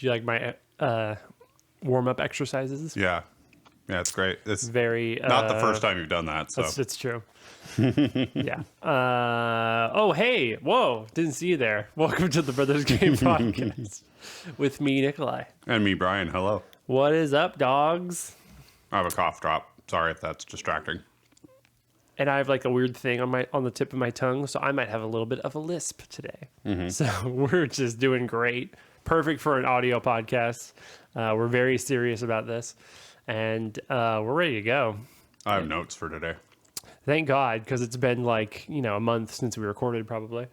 Do you like my warm-up exercises? Yeah. Yeah, it's great. It's Very not the first time you've done that, so. It's true. Yeah. Oh, hey. Whoa. Didn't see you there. Welcome to the Brothers Game Podcast with me, Nikolai. And me, Brian. Hello. What is up, dogs? I have a cough drop. Sorry if that's distracting. And I have like a weird thing on the tip of my tongue, so I might have a little bit of a lisp today. So we're just doing great. Perfect for an audio podcast. We're very serious about this. And we're ready to go. I have notes for today. Thank God, because it's been like, a month since we recorded, probably.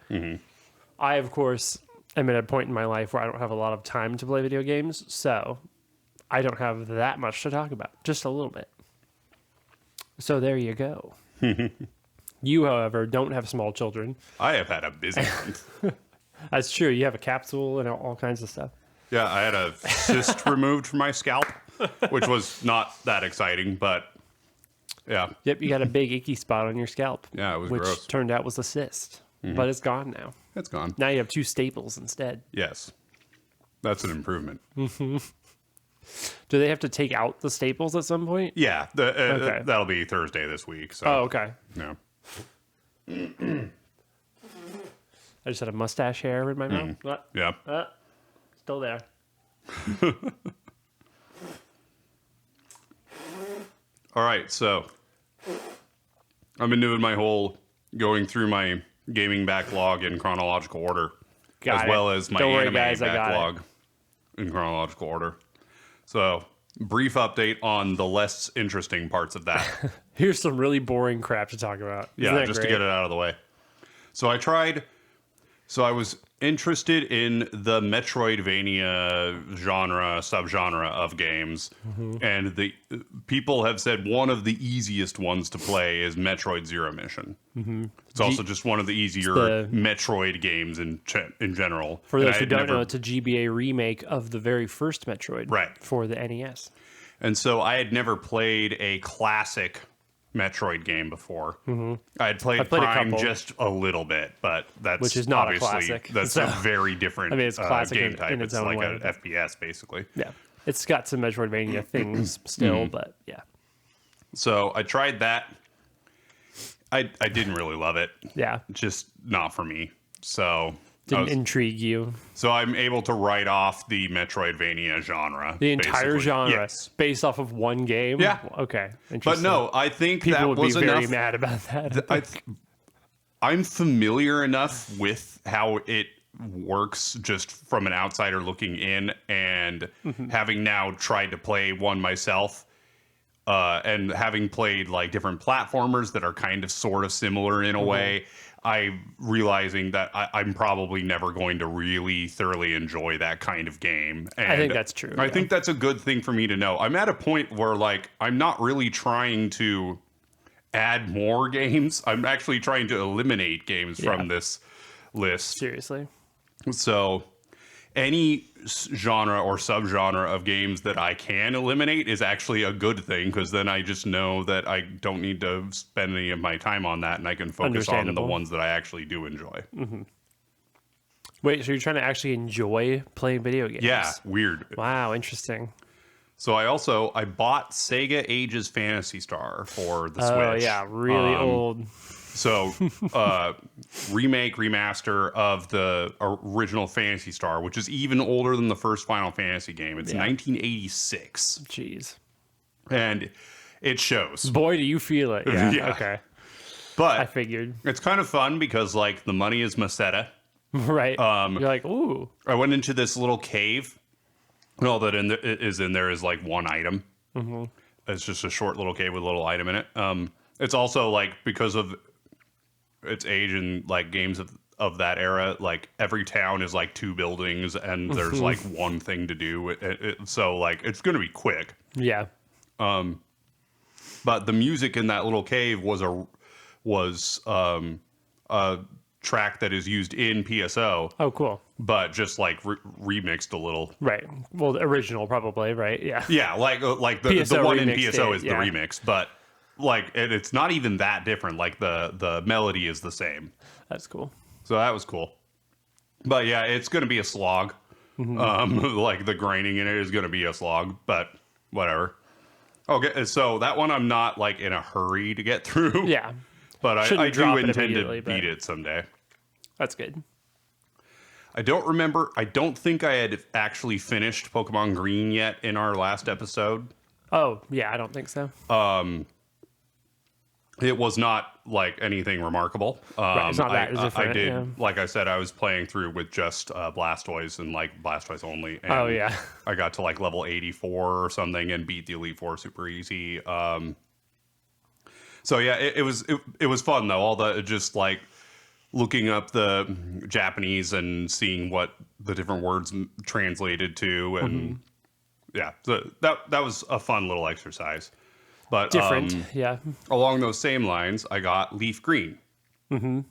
I, of course, am at a point in my life where I don't have a lot of time to play video games, so I don't have that much to talk about, just a little bit. So there you go. You, however, don't have small children. I have had a busy month. That's true. You have a capsule and all kinds of stuff. Yeah, I had a cyst removed from my scalp, which was not that exciting, but yeah. Yep, you got a big icky spot on your scalp. Yeah, it was which gross. Turned out was a cyst, but it's gone now. It's gone. Now you have 2 staples instead. Yes. That's an improvement. Do they have to take out the staples at some point? Yeah, Okay. That'll be Thursday this week. So. Oh, okay. Yeah. I just had a mustache hair in my mouth. What? Yeah. Still there. All right, so I've been doing my whole going through my gaming backlog in chronological order, Got as it. well as my Don't worry, anime guys, I got backlog in chronological order. So, brief update on the less interesting parts of that. Here's some really boring crap to talk about. Isn't Yeah, that just great? to get it out of the way. So I was interested in the Metroidvania subgenre of games, and the people have said one of the easiest ones to play is Metroid Zero Mission. It's also just one of the easier Metroid games in general. For those who don't know, it's a GBA remake of the very first Metroid Right. for the NES. And so I had never played a classic Metroid game before. I had played a Prime couple. just a little bit, but that's Which is not a obviously classic. That's So, a very different it's classic game in type. its It's own like way. an FPS basically. Yeah. It's got some Metroidvania things still, but yeah. So I tried that. I didn't really love it. Yeah. Just not for me. So Didn't intrigue you. so I'm able to write off the Metroidvania genre. The entire basically. genre Yes. based off of one game? Yeah. Okay. But Interesting. no, I think People that would was be very enough. mad about that. I'm familiar enough with how it works just from an outsider looking in, and having now tried to play one myself, and having played like different platformers that are kind of sort of similar in a way, I'm realizing that I'm probably never going to really thoroughly enjoy that kind of game. And I think that's true. I yeah. think that's a good thing for me to know. I'm at a point where like I'm not really trying to add more games. I'm actually trying to eliminate games from this list. Seriously. So any genre or subgenre of games that I can eliminate is actually a good thing, because then I just know that I don't need to spend any of my time on that, and I can focus on the Understandable. ones that I actually do enjoy. Wait, so you're trying to actually enjoy playing video games? Yeah, weird. Wow, interesting. So I bought Sega Ages Phantasy Star for the Oh, Switch. yeah, really old. So, remaster of the original Phantasy Star, which is even older than the first Final Fantasy game. It's 1986. Jeez. And it shows. Boy, do you feel it. Yeah, Yeah. okay. I But figured. it's kind of fun because, like, the money is Meseta. Right. You're like, ooh. I went into this little cave. And all that is in there is, like, one item. It's just a short little cave with a little item in it. It's also, like, because of its age and like games of that era, like every town is like 2 buildings and there's like one thing to do. So like it's going to be quick. Yeah. But the music in that little cave was a track that is used in PSO, Oh, cool. but just like remixed a little. Right. Well, the original probably, right? Yeah. Yeah, like the PSO one in remixed PSO it, is yeah. the remix, but like it's not even that different. Like the melody is the same. That's cool. So that was cool. But yeah, it's going to be a slog. Like the grinding in it is going to be a slog, but whatever. Okay, so that one I'm not like in a hurry to get through. Yeah. But I Shouldn't do drop it intend to immediately, beat but- it someday. That's good. I don't remember. I don't think I had actually finished Pokemon Green yet in our last episode. Oh, yeah, I don't think so. It was not like anything remarkable. Right, it's not that different, I did, yeah. like I said, I was playing through with just Blastoise and like Blastoise only. And Oh, yeah. I got to like level 84 or something and beat the Elite Four super easy. So yeah, it was fun though. All the just like looking up the Japanese and seeing what the different words translated to, and yeah, so that was a fun little exercise. But Different, yeah. along those same lines, I got Leaf Green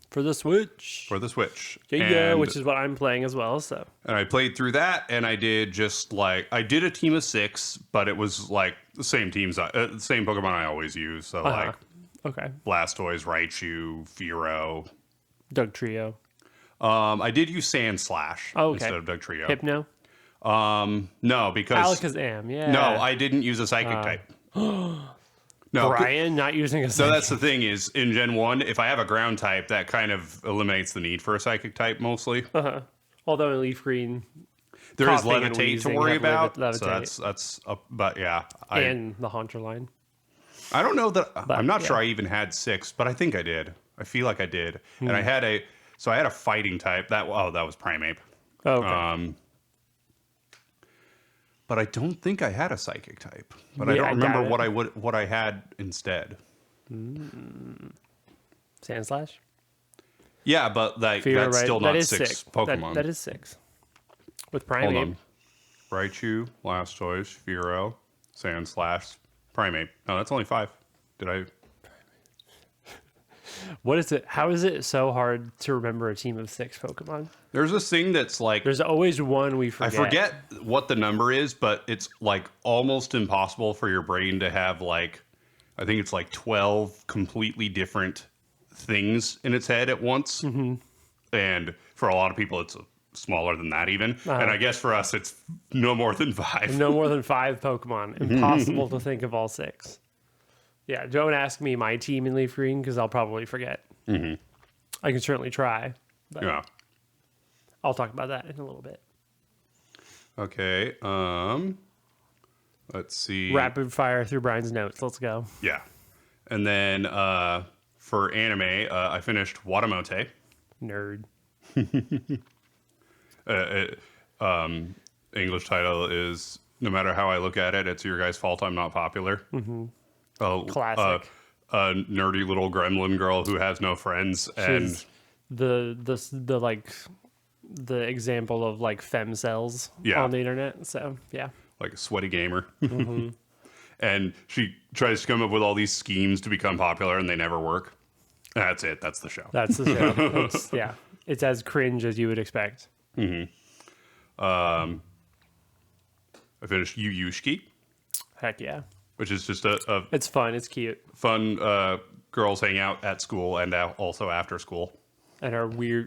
For the Switch. for the Switch. Yeah, and, which is what I'm playing as well, so. and I played through that, and I did just like I did a team of 6, but it was like the same teams, same Pokemon I always use. So like Okay. Blastoise, Raichu, Fearow. Doug Trio. I did use Sand Slash Oh, okay. instead of Doug Trio. Hypno. No, because Alakazam, yeah. no, I didn't use a Psychic type. No, Brian not using a so psychic. that's the thing is in Gen 1, if I have a ground type, that kind of eliminates the need for a Psychic type mostly. Although in Leaf Green There is coughing and Levitate to wheezing worry have about. Levitate. So that's but yeah. and the Haunter line. I don't know that I'm not yeah. sure I even had 6, but I think I did. I feel like I did. And I had a fighting type. That was Primeape. Oh, okay. But I don't think I had a Psychic type. But Yeah, I don't I remember got it. what I had instead. Sandslash? Yeah, but like Fear, that's right? still That not is 6 Pokemon. That is 6. With Hold Primeape. on. Raichu, Blastoise, Fearow, Sandslash, Primeape. No, that's only 5. Did I? What is it? How is it so hard to remember a team of 6 Pokemon? There's this thing that's like There's always one we I forget. forget what the number is, but it's like almost impossible for your brain to have like I think it's like 12 completely different things in its head at once. And for a lot of people, it's smaller than that even. And I guess for us, it's no more than 5. No more than 5 Pokemon. Impossible to think of all 6. Yeah, don't ask me my team in Leaf Green because I'll probably forget. I can certainly try, but Yeah. I'll talk about that in a little bit. Okay. Let's see. Rapid fire through Brian's notes. Let's go. Yeah. And then for anime, I finished Watamote. Nerd. English title is No Matter How I Look at It, It's Your Guys' Fault I'm Not Popular. Classic. A nerdy little gremlin girl who has no friends and She's the like the example of like femcells Yeah. on the internet. So yeah. like a sweaty gamer. And she tries to come up with all these schemes to become popular and they never work. That's it. That's the show. That's the show. Yeah. It's as cringe as you would expect. I finished Yu Yushiki, Heck yeah. which is just a It's fun. It's cute. fun girls hang out at school and also after school. And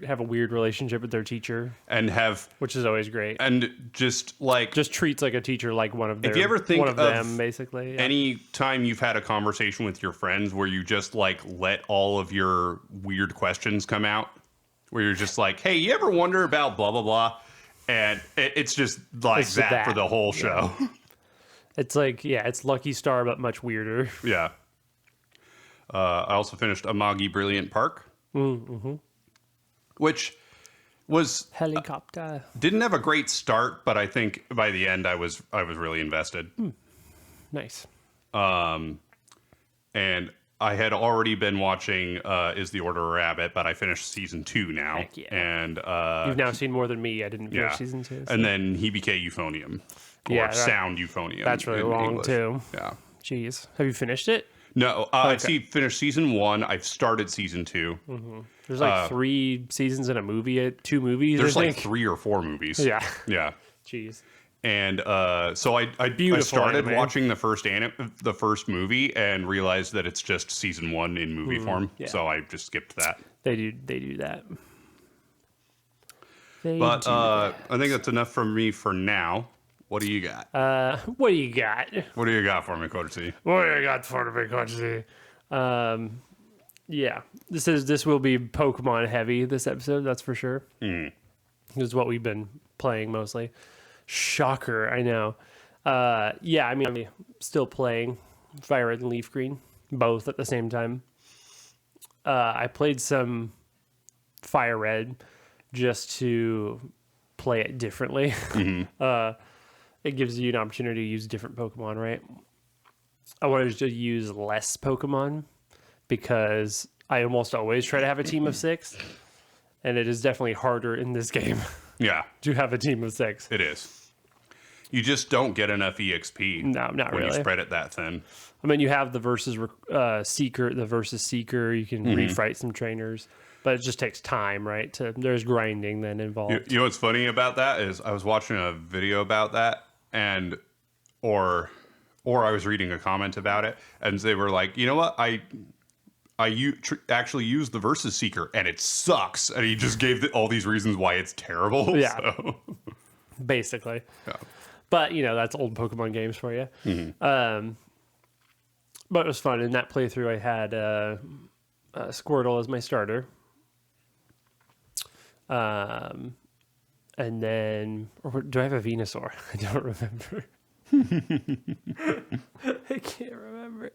have a weird relationship with their teacher, And have which is always great. and just like Just treats like a teacher like one of their, if you ever think one of them basically. Yeah. any time you've had a conversation with your friends where you just like let all of your weird questions come out, where you're just like, hey, you ever wonder about blah blah blah, and it's just like It's that for that. the whole show. It's like, yeah, it's Lucky Star but much weirder. Yeah. I also finished Amagi Brilliant Park, which was Helicopter. didn't have a great start, but I think by the end I was really invested. Nice. And I had already been watching Is the Order a Rabbit, but I finished season 2 now. Heck yeah. And You've now seen more than me. I didn't finish yeah. season 2. so- And then Hibike Euphonium. Or Yeah, that- Sound Euphonium. That's really in long English. too. Yeah. Jeez. Have you finished it? No, I finished season 1. I've started season 2. There's like 3 seasons in a movie, 2 movies. There's I like think. 3 or 4 movies. Yeah. Yeah. Jeez. And so I Beautiful started anime. watching the first movie and realized that it's just season 1 in movie form. yeah. So I just skipped that. They do that. They But do I think that's enough from me for now. What do you got? what do you got? What do you got for me, Coach C? What do you got for me, Coach C? Yeah, this will be Pokemon heavy this episode. That's for sure. This is what we've been playing mostly. Shocker, I know. Yeah, I mean, I'm still playing Fire Red and Leaf Green, both at the same time. I played some Fire Red just to play it differently. It gives you an opportunity to use different Pokemon, right? I wanted to use less Pokemon because I almost always try to have a team of 6, and it is definitely harder in this game Yeah, to have a team of 6. it is. You just don't get enough EXP. No, not when really. you spread it that thin. I mean, you have the versus Seeker, you can refight some trainers, but it just takes time, right? There's grinding then involved. You know what's funny about that is I was watching a video about that, and or I was reading a comment about it, and they were like, you know what, I actually use the Versus Seeker, and it sucks, and he just gave all these reasons why it's terrible. Yeah. So. Basically. Yeah. But, that's old Pokemon games for you. But it was fun. In that playthrough, I had Squirtle as my starter. And then... Or do I have a Venusaur? I don't remember. I can't remember.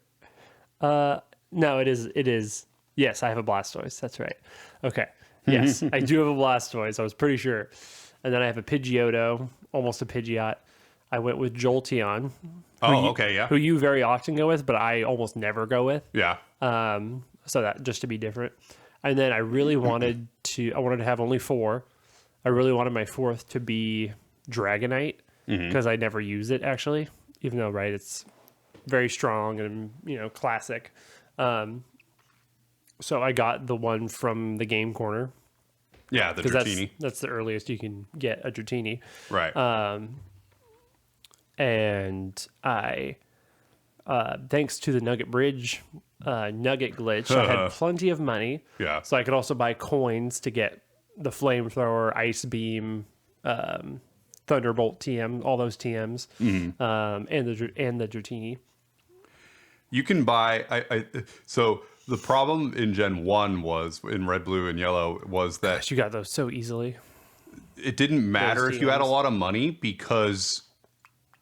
No, it is. Yes, I have a Blastoise. That's right. Okay. Yes, I do have a Blastoise. I was pretty sure. And then I have a Pidgeotto, almost a Pidgeot. I went with Jolteon. Okay, yeah. Who you very often go with, but I almost never go with. Yeah. So that just to be different. And then I really wanted to have only 4. I really wanted my 4th to be Dragonite because I never use it actually, even though, right, it's very strong and, classic. So I got the one from the Game Corner. Yeah, the Dratini. That's the earliest you can get a Dratini. Right. And I, thanks to the Nugget Bridge Nugget glitch, I had plenty of money. Yeah. So I could also buy coins to get the Flamethrower, Ice Beam, Thunderbolt TM, all those TMs, and the Dratini. You can buy. So the problem in Gen 1 was in Red, Blue, and Yellow was that Gosh, you got those so easily. it didn't matter Those if you had a TMs. lot of money because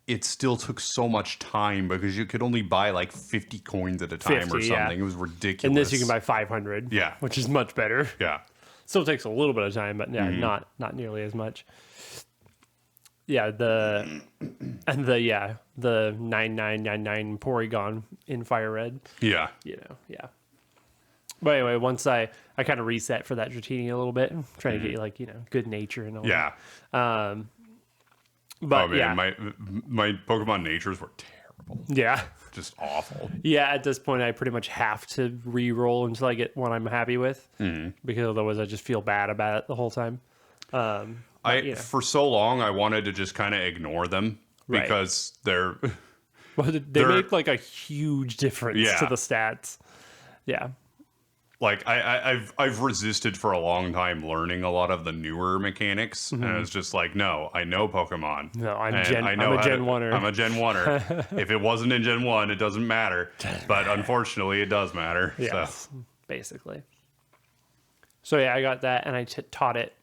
it still took so much time because you could only buy like 50 coins at a time 50, or something. yeah. It was ridiculous. And this you can buy 500. Yeah. Which is much better. Yeah. Still takes a little bit of time, but yeah, not nearly as much. Yeah, the 9999 Porygon in Fire Red. Yeah. Yeah. But anyway, once I kind of reset for that Dratini a little bit, trying to get good nature and all Yeah. that. But Oh man, yeah. my Pokemon natures were terrible. Yeah. Just awful. Yeah, at this point, I pretty much have to re-roll until I get one I'm happy with, because otherwise I just feel bad about it the whole time. For so long I wanted to just kind of ignore them Right. because they're Well, they make like a huge difference Yeah. to the stats. Yeah. like I've resisted for a long time learning a lot of the newer mechanics, and it's just like, no, I know Pokemon. No, I'm and Gen- I I'm know a how Gen to- 1-er. I'm a Gen 1-er. If it wasn't in Gen 1, it doesn't matter. But unfortunately, it does matter. Yes. So Basically. So yeah, I got that, and I taught it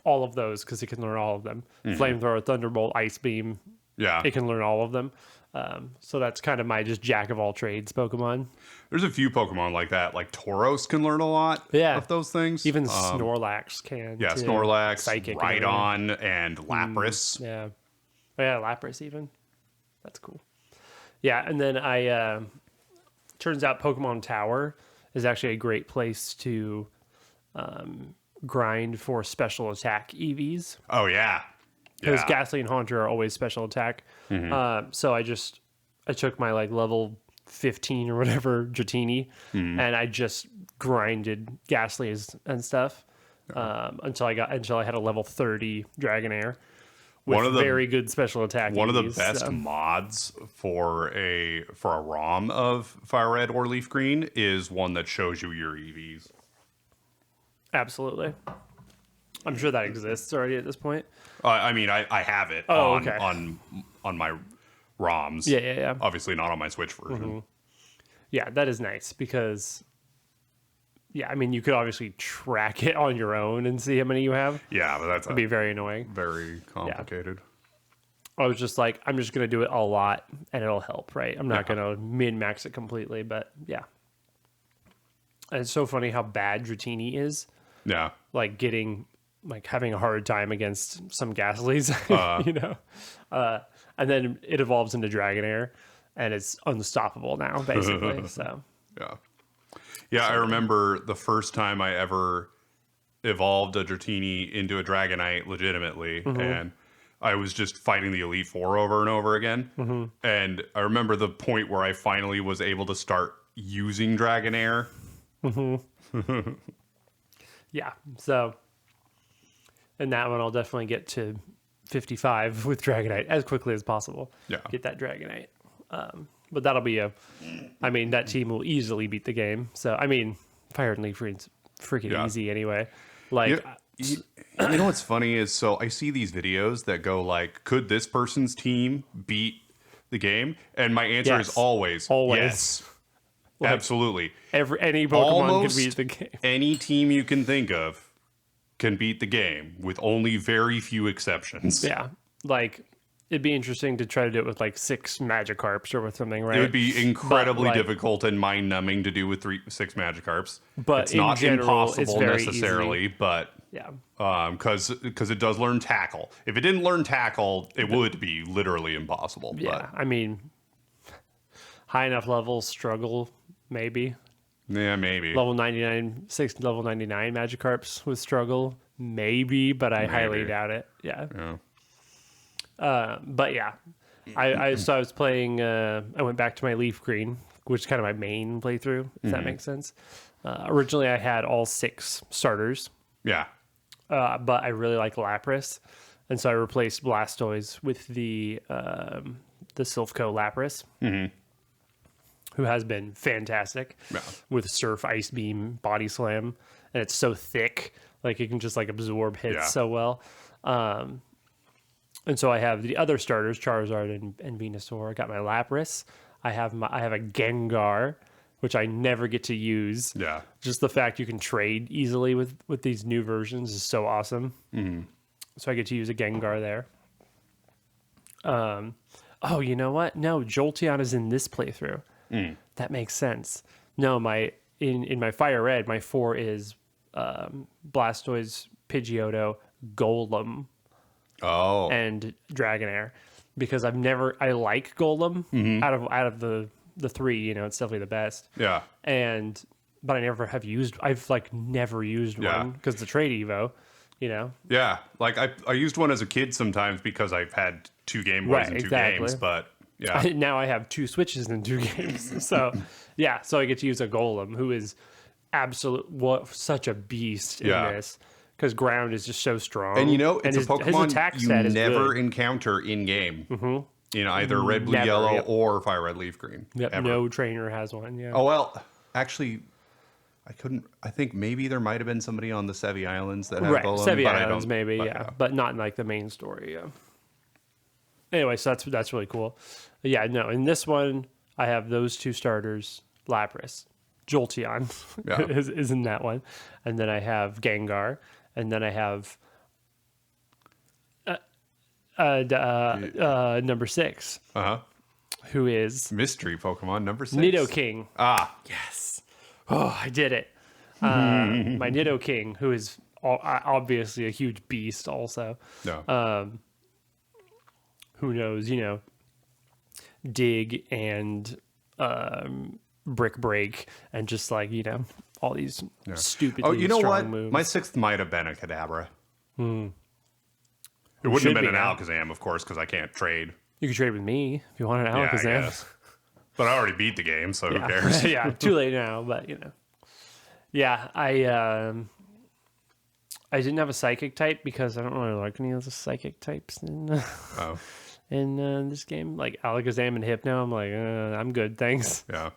all of those because it can learn all of them. Flamethrower, Thunderbolt, Ice Beam. yeah, It can learn all of them. So that's kind of my just jack of all trades Pokemon. there's a few Pokemon like that. Like Tauros can learn a lot of those things. Even Snorlax can. Yeah, too. Snorlax, Psychic and everything. Rhydon, and Lapras. Yeah. Oh, yeah, Lapras even. That's cool. Yeah, and then turns out Pokemon Tower is actually a great place to grind for special attack EVs. Oh yeah, Because yeah. Ghastly and Haunter are always special attack. So I took my level 15 or whatever Dratini, and I just grinded Ghastlies and stuff until I had a level 30 Dragonair with very good special attack. One of the EVs, best so. mods for a ROM of Fire Red or Leaf Green is one that shows you your EVs. Absolutely. I'm sure that exists already at this point. I mean, I have it on my ROMs. Yeah. Obviously not on my Switch version. Mm-hmm. Yeah, that is nice because, yeah, I mean, you could obviously track it on your own and see how many you have. Yeah, but That'd be very annoying. Very complicated. I was just like, I'm just going to do it a lot and it'll help, right? I'm not going to min-max it completely, but yeah. And it's so funny how bad Dratini is. Yeah. Like having a hard time against some Ghastlies, you know? And then it evolves into Dragonair and it's unstoppable now, basically. So yeah. Yeah, I remember the first time I ever evolved a Dratini into a Dragonite legitimately, and I was just fighting the Elite Four over and over again. And I remember the point where I finally was able to start using Dragonair. Yeah, so in that one, I'll definitely get to 55 with Dragonite as quickly as possible. Yeah. Get that Dragonite. But that'll be that team will easily beat the game. So, I mean, Fire and Leaf Green's freaking easy anyway. Like, you know what's funny is, so I see these videos that go like, could this person's team beat the game? And my answer is always yes. Like, absolutely. Any Pokemon can beat the game. Any team you can think of can beat the game with only very few exceptions. Yeah. Like, it'd be interesting to try to do it with like 6 Magikarps or with something, right? It would be incredibly difficult and mind-numbing to do with 6 Magikarps. But it's not general, impossible necessarily, but yeah, because it does learn Tackle. If it didn't learn Tackle, it would be literally impossible. Yeah, I mean, high enough levels struggle maybe. Yeah, maybe level 99, 6 level 99 Magikarps would struggle maybe, but I highly doubt it. Yeah. But yeah, I was playing. I went back to my Leaf Green, which is kind of my main playthrough, if that makes sense. Originally, I had all 6 starters. Yeah. But I really like Lapras, and so I replaced Blastoise with the Silphco Lapras, who has been fantastic with Surf, Ice Beam, Body Slam, and it's so thick, like it can just like absorb hits so well. And so I have the other starters, Charizard and Venusaur. I got my Lapras. I have a Gengar, which I never get to use. Yeah. Just the fact you can trade easily with these new versions is so awesome. So I get to use a Gengar there. Oh, you know what? No, Jolteon is in this playthrough. That makes sense. No, in my Fire Red, my 4 is Blastoise, Pidgeotto, Golem. Oh. And Dragonair, because I like Golem out of the 3, you know, it's definitely the best. Yeah. But I've like never used one because the trade Evo, you know. Yeah, like I used one as a kid sometimes because I've had 2 Game Boys and 2 games, but yeah. Now I have 2 Switches and 2 games. So yeah, so I get to use a Golem who is such a beast in this. Because ground is just so strong. And you know, it's his, a Pokemon you never good. encounter in-game. In either Red, Blue, Yellow, or Fire Red, Leaf, Green. Yep, no trainer has one, yeah. Oh, well, actually, I think maybe there might have been somebody on the Sevi Islands that had Golem. Sevi Islands, maybe, but not in like the main story, Anyway, so that's really cool. Yeah, no, in this one, I have those 2 starters, Lapras. Jolteon is in that one. And then I have Gengar. And then I have number 6, who is mystery Pokemon number 6, Nidoking. Yes. Oh, I did it. My Nidoking, who is obviously a huge beast, also. Who knows? You know, dig and brick break and just like, you know, all these stupidly strong moves. My 6th might have been a Kadabra. It wouldn't have been an Alakazam, of course, because I can't trade. You could trade with me if you wanted an Alakazam. Yeah, I guess. But I already beat the game, so who cares? Yeah, too late now, but you know. Yeah, I didn't have a psychic type because I don't really like any of the psychic types in this game. Like Alakazam and Hypno, I'm like, I'm good, thanks. Yeah.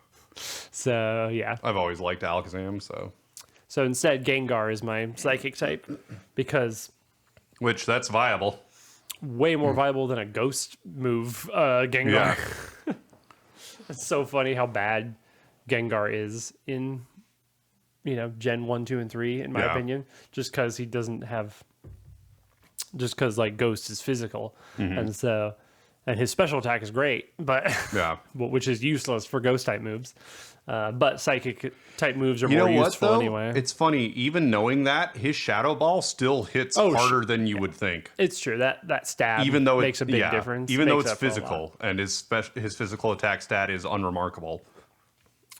So yeah, I've always liked Alakazam, so So instead, Gengar is my psychic type because Which that's viable. way more viable than a ghost move, Gengar. Yeah. It's so funny how bad Gengar is in, Gen 1, 2, and 3, in my Yeah. opinion. Just because he doesn't have... Just because, like, Ghost is physical. And so... And his special attack is great, but... Yeah. which is useless for Ghost-type moves. But Psychic-type moves are You more know what, useful though? anyway. It's funny, even knowing that, his Shadow Ball still hits harder than you would think. It's true. That stab Even though makes a big difference. Even though Makes it's up for a lot. physical, and his physical attack stat is unremarkable.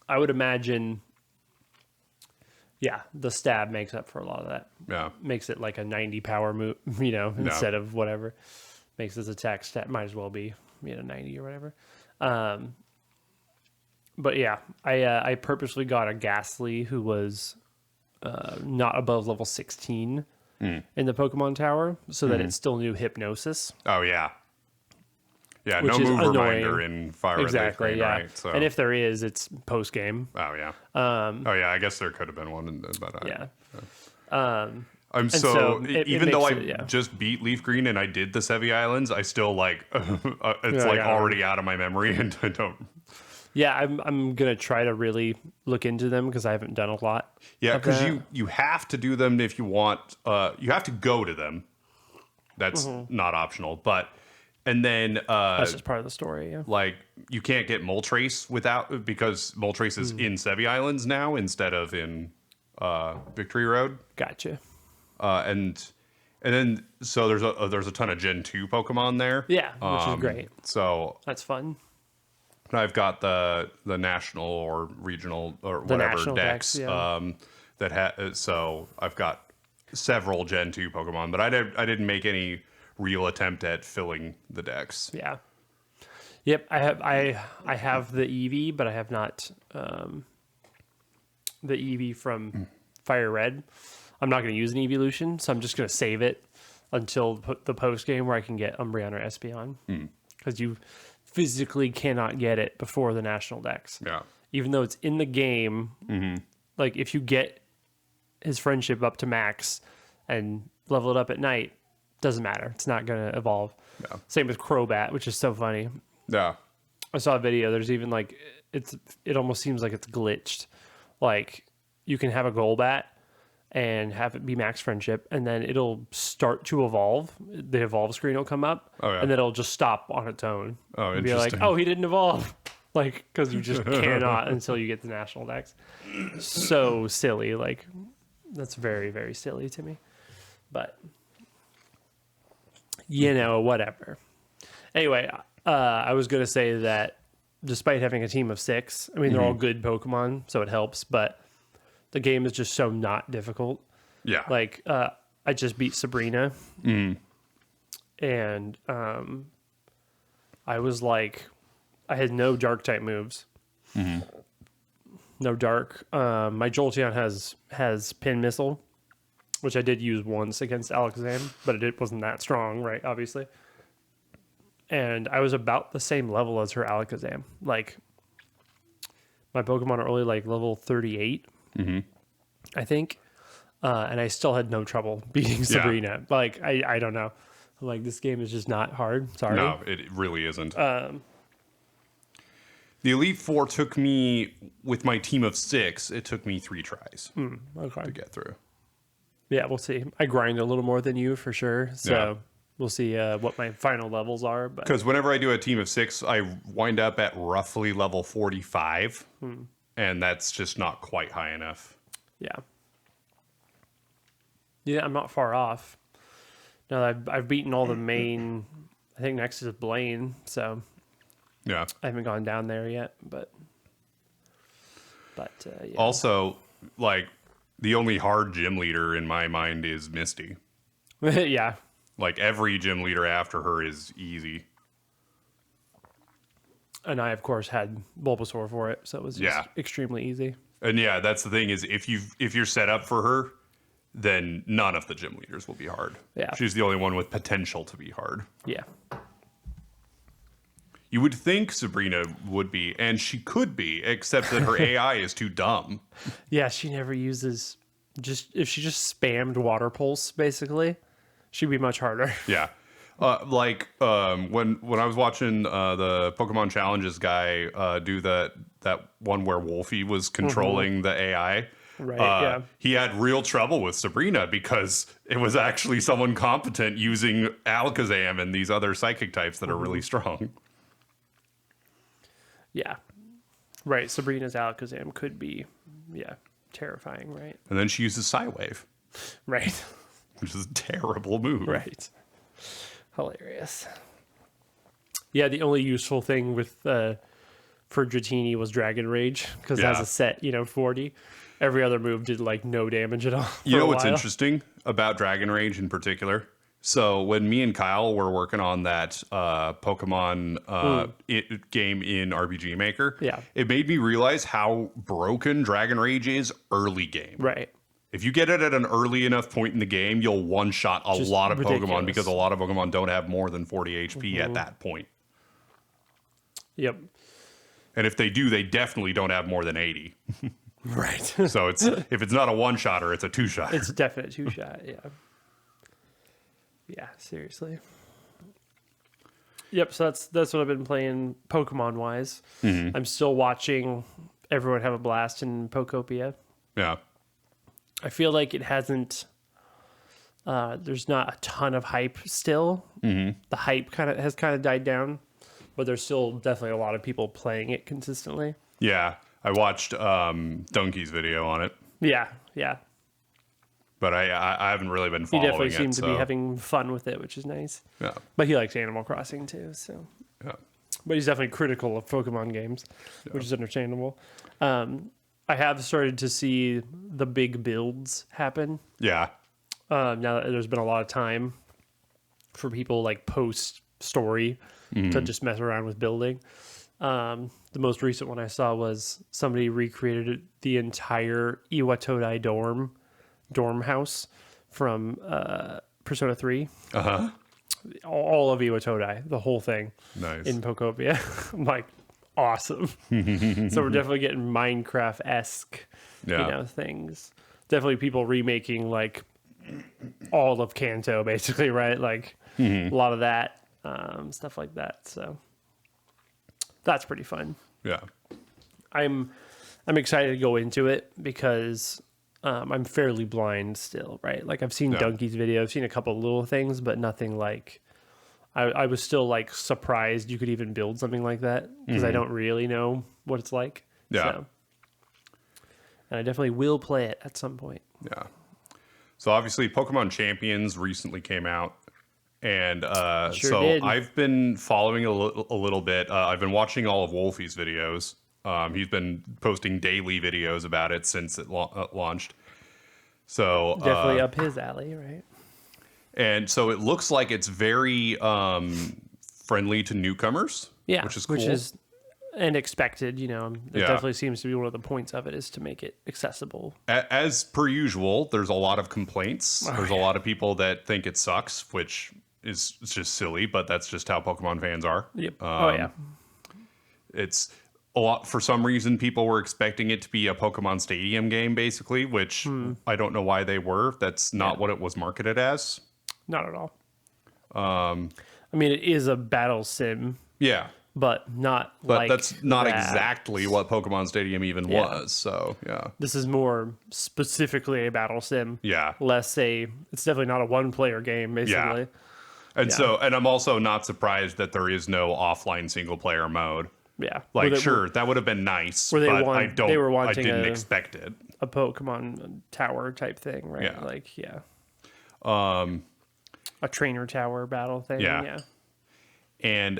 I would imagine... Yeah, the stab makes up for a lot of that. Yeah. Makes it like a 90 power move, instead of whatever. Makes his attack stat might as well be, 90 or whatever. But yeah, I purposely got a Ghastly who was not above level 16 in the Pokemon Tower so that it still knew Hypnosis. Oh, yeah. Yeah, Which no is move annoying. reminder in Fire Red Leaf Exactly, Green, yeah. right? So. And if there is, it's post game. Oh, yeah. Oh, yeah, I guess there could have been one, but Yeah. I'm so it even though I makes it, just beat Leaf Green and I did the Sevi Islands, I still it's Yeah, like yeah. already out of my memory and I don't. Yeah, I'm gonna try to really look into them because I haven't done a lot. Yeah, of because that. you have to do them if you want. You have to go to them. That's not optional, but and then That's just part of the story. Yeah. like you can't get Moltres because Moltres is in Sevi Islands now instead of in Victory Road. Gotcha. And then so there's a ton of Gen 2 Pokemon there. Yeah, which is great. So That's fun. I've got the national or regional or The whatever national decks decks, yeah. so I've got several Gen 2 Pokemon, but I didn't make any real attempt at filling the decks. Yeah. Yep. I have the Eevee, but I have not the Eevee from Fire Red. I'm not going to use an Evolution, so I'm just going to save it until the post game where I can get Umbreon or Espeon. Because you physically cannot get it before the national decks. Yeah. Even though it's in the game, like if you get his friendship up to max and level it up at night, doesn't matter. It's not going to evolve. Yeah. Same with Crobat, which is so funny. Yeah. I saw a video. There's even like it almost seems like it's glitched. Like you can have a Golbat and have it be max friendship, and then it'll start to evolve. The evolve screen will come up, Oh, yeah. and then it'll just stop on its own. Oh, and be like, interesting. oh, he didn't evolve. Like, because you just cannot until you get the national decks. So silly. Like, that's very, very silly to me. But, whatever. Anyway, I was going to say that despite having a team of 6, I mean, they're all good Pokemon, so it helps, but the game is just so not difficult. Yeah. Like, I just beat Sabrina, and I was like, I had no dark type moves. No dark. My Jolteon has Pin Missile, which I did use once against Alakazam, but it wasn't that strong, right? Obviously. And I was about the same level as her Alakazam. Like, my Pokemon are only like level 38, I think. And I still had no trouble beating Sabrina. Like, I don't know. Like, this game is just not hard. Sorry. No, it really isn't. The Elite Four took me, with my team of 6, it took me 3 tries Okay. to get through. Yeah, we'll see. I grind a little more than you for sure. So Yeah. we'll see what my final levels are. But Because whenever I do a team of 6, I wind up at roughly level 45, and that's just not quite high enough. yeah. Yeah, I'm not far off. No, I've beaten all the main. I think next is Blaine, so Yeah. I haven't gone down there yet. But yeah. Also, like, the only hard gym leader in my mind is Misty. Yeah. Like, every gym leader after her is easy. And I of course had Bulbasaur for it, so it was just extremely easy. And yeah, that's the thing is if you're set up for her, then none of the gym leaders will be hard. Yeah. She's the only one with potential to be hard. Yeah. You would think Sabrina would be, and she could be, except that her AI is too dumb. Yeah, she never uses Just if she just spammed water pulse, basically, she'd be much harder. Yeah. When I was watching the Pokemon Challenges guy do that one where Wolfie was controlling the AI, Right, yeah. he had real trouble with Sabrina because it was actually someone competent using Alakazam and these other psychic types that are really strong. Yeah. Right. Sabrina's Alakazam could be, terrifying, right? And then she uses Psywave, Right. which is a terrible move. Right. Hilarious. Yeah, the only useful thing with for Dratini was Dragon Rage because it has a set, 40. Every other move did like no damage at all. You know what's interesting about Dragon Rage in particular? So when me and Kyle were working on that Pokemon game in RPG Maker, it made me realize how broken Dragon Rage is early game. Right. If you get it at an early enough point in the game, you'll one-shot a lot of ridiculous. Pokemon because a lot of Pokemon don't have more than 40 HP at that point. Yep. And if they do, they definitely don't have more than 80. Right. So if it's not a one-shotter, it's a two-shotter. It's a definite two-shot, yeah. Yeah, seriously. Yep, so that's what I've been playing Pokemon-wise. I'm still watching everyone have a blast in Pokopia. Yeah. I feel like it hasn't... there's not a ton of hype still. The hype has died down, but there's still definitely a lot of people playing it consistently. Yeah. I watched Donkey's video on it. Yeah. But I haven't really been following it. He definitely seems to be having fun with it, which is nice. Yeah. But he likes Animal Crossing too, so... Yeah. But he's definitely critical of Pokemon games, which is understandable. I have started to see the big builds happen. Yeah. Now that there's been a lot of time for people like post story to just mess around with building. The most recent one I saw was somebody recreated the entire Iwatodai dorm house from Persona 3. Uh-huh. All of Iwatodai, the whole thing. Nice. In Pokopia. I'm like, awesome. So we're definitely getting Minecraft-esque, things. Definitely people remaking like all of Kanto, basically, right? Like a lot of that, stuff like that. So that's pretty fun. Yeah. I'm excited to go into it because I'm fairly blind still, right? Like I've seen Donkey's video, I've seen a couple of little things, but nothing like I was still like surprised you could even build something like that because I don't really know what it's like. Yeah. So. And I definitely will play it at some point. Yeah. So obviously Pokemon Champions recently came out. And Sure did. I've been following a little bit. I've been watching all of Wolfie's videos. He's been posting daily videos about it since it launched. So Definitely up his alley, right? And so it looks like it's very friendly to newcomers. Yeah, which is cool. Which is expected. It definitely seems to be one of the points of it is to make it accessible. As per usual, there's a lot of complaints. There's a lot of people that think it sucks, which is just silly, but that's just how Pokemon fans are. Yep. It's a lot. For some reason, people were expecting it to be a Pokemon Stadium game, basically, which I don't know why they were. That's not what it was marketed as. Not at all. I mean, it is a battle sim. Yeah. But that's not exactly what Pokemon Stadium even was. So, yeah. This is more specifically a battle sim. Yeah. It's definitely not a one-player game, basically. Yeah. And I'm also not surprised that there is no offline single-player mode. Yeah. Like, that would have been nice, but I didn't expect it. A Pokemon tower type thing, right? Yeah. Like, a trainer tower battle thing. Yeah. And,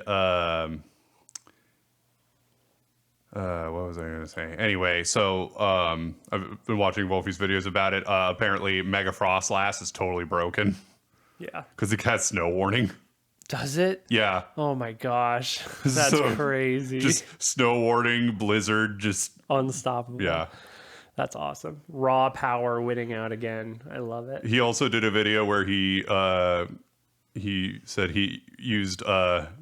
what was I going to say? Anyway, so I've been watching Wolfie's videos about it. Apparently, Mega Frostlass is totally broken. Yeah. Because it has snow warning. Does it? Yeah. Oh my gosh. That's crazy. Just snow warning, blizzard, just... Unstoppable. Yeah. That's awesome. Raw power winning out again. I love it. He also did a video where he said he used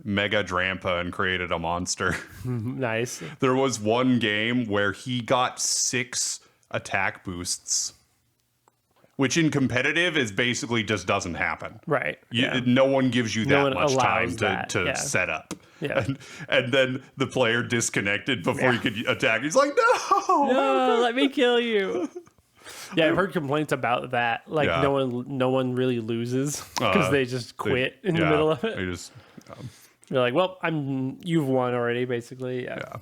Mega Drampa and created a monster. Nice. There was one game where he got 6 attack boosts which in competitive is basically just doesn't happen. Right. No one gives you that one much time allows to, that, to yeah. set up. Yeah. And then the player disconnected before you could attack. He's like, No, let me kill you. Yeah, I've heard complaints about that. Like Yeah. no one really loses because they just quit in the middle of it. They just, You're like, well, you've won already, basically. Yeah.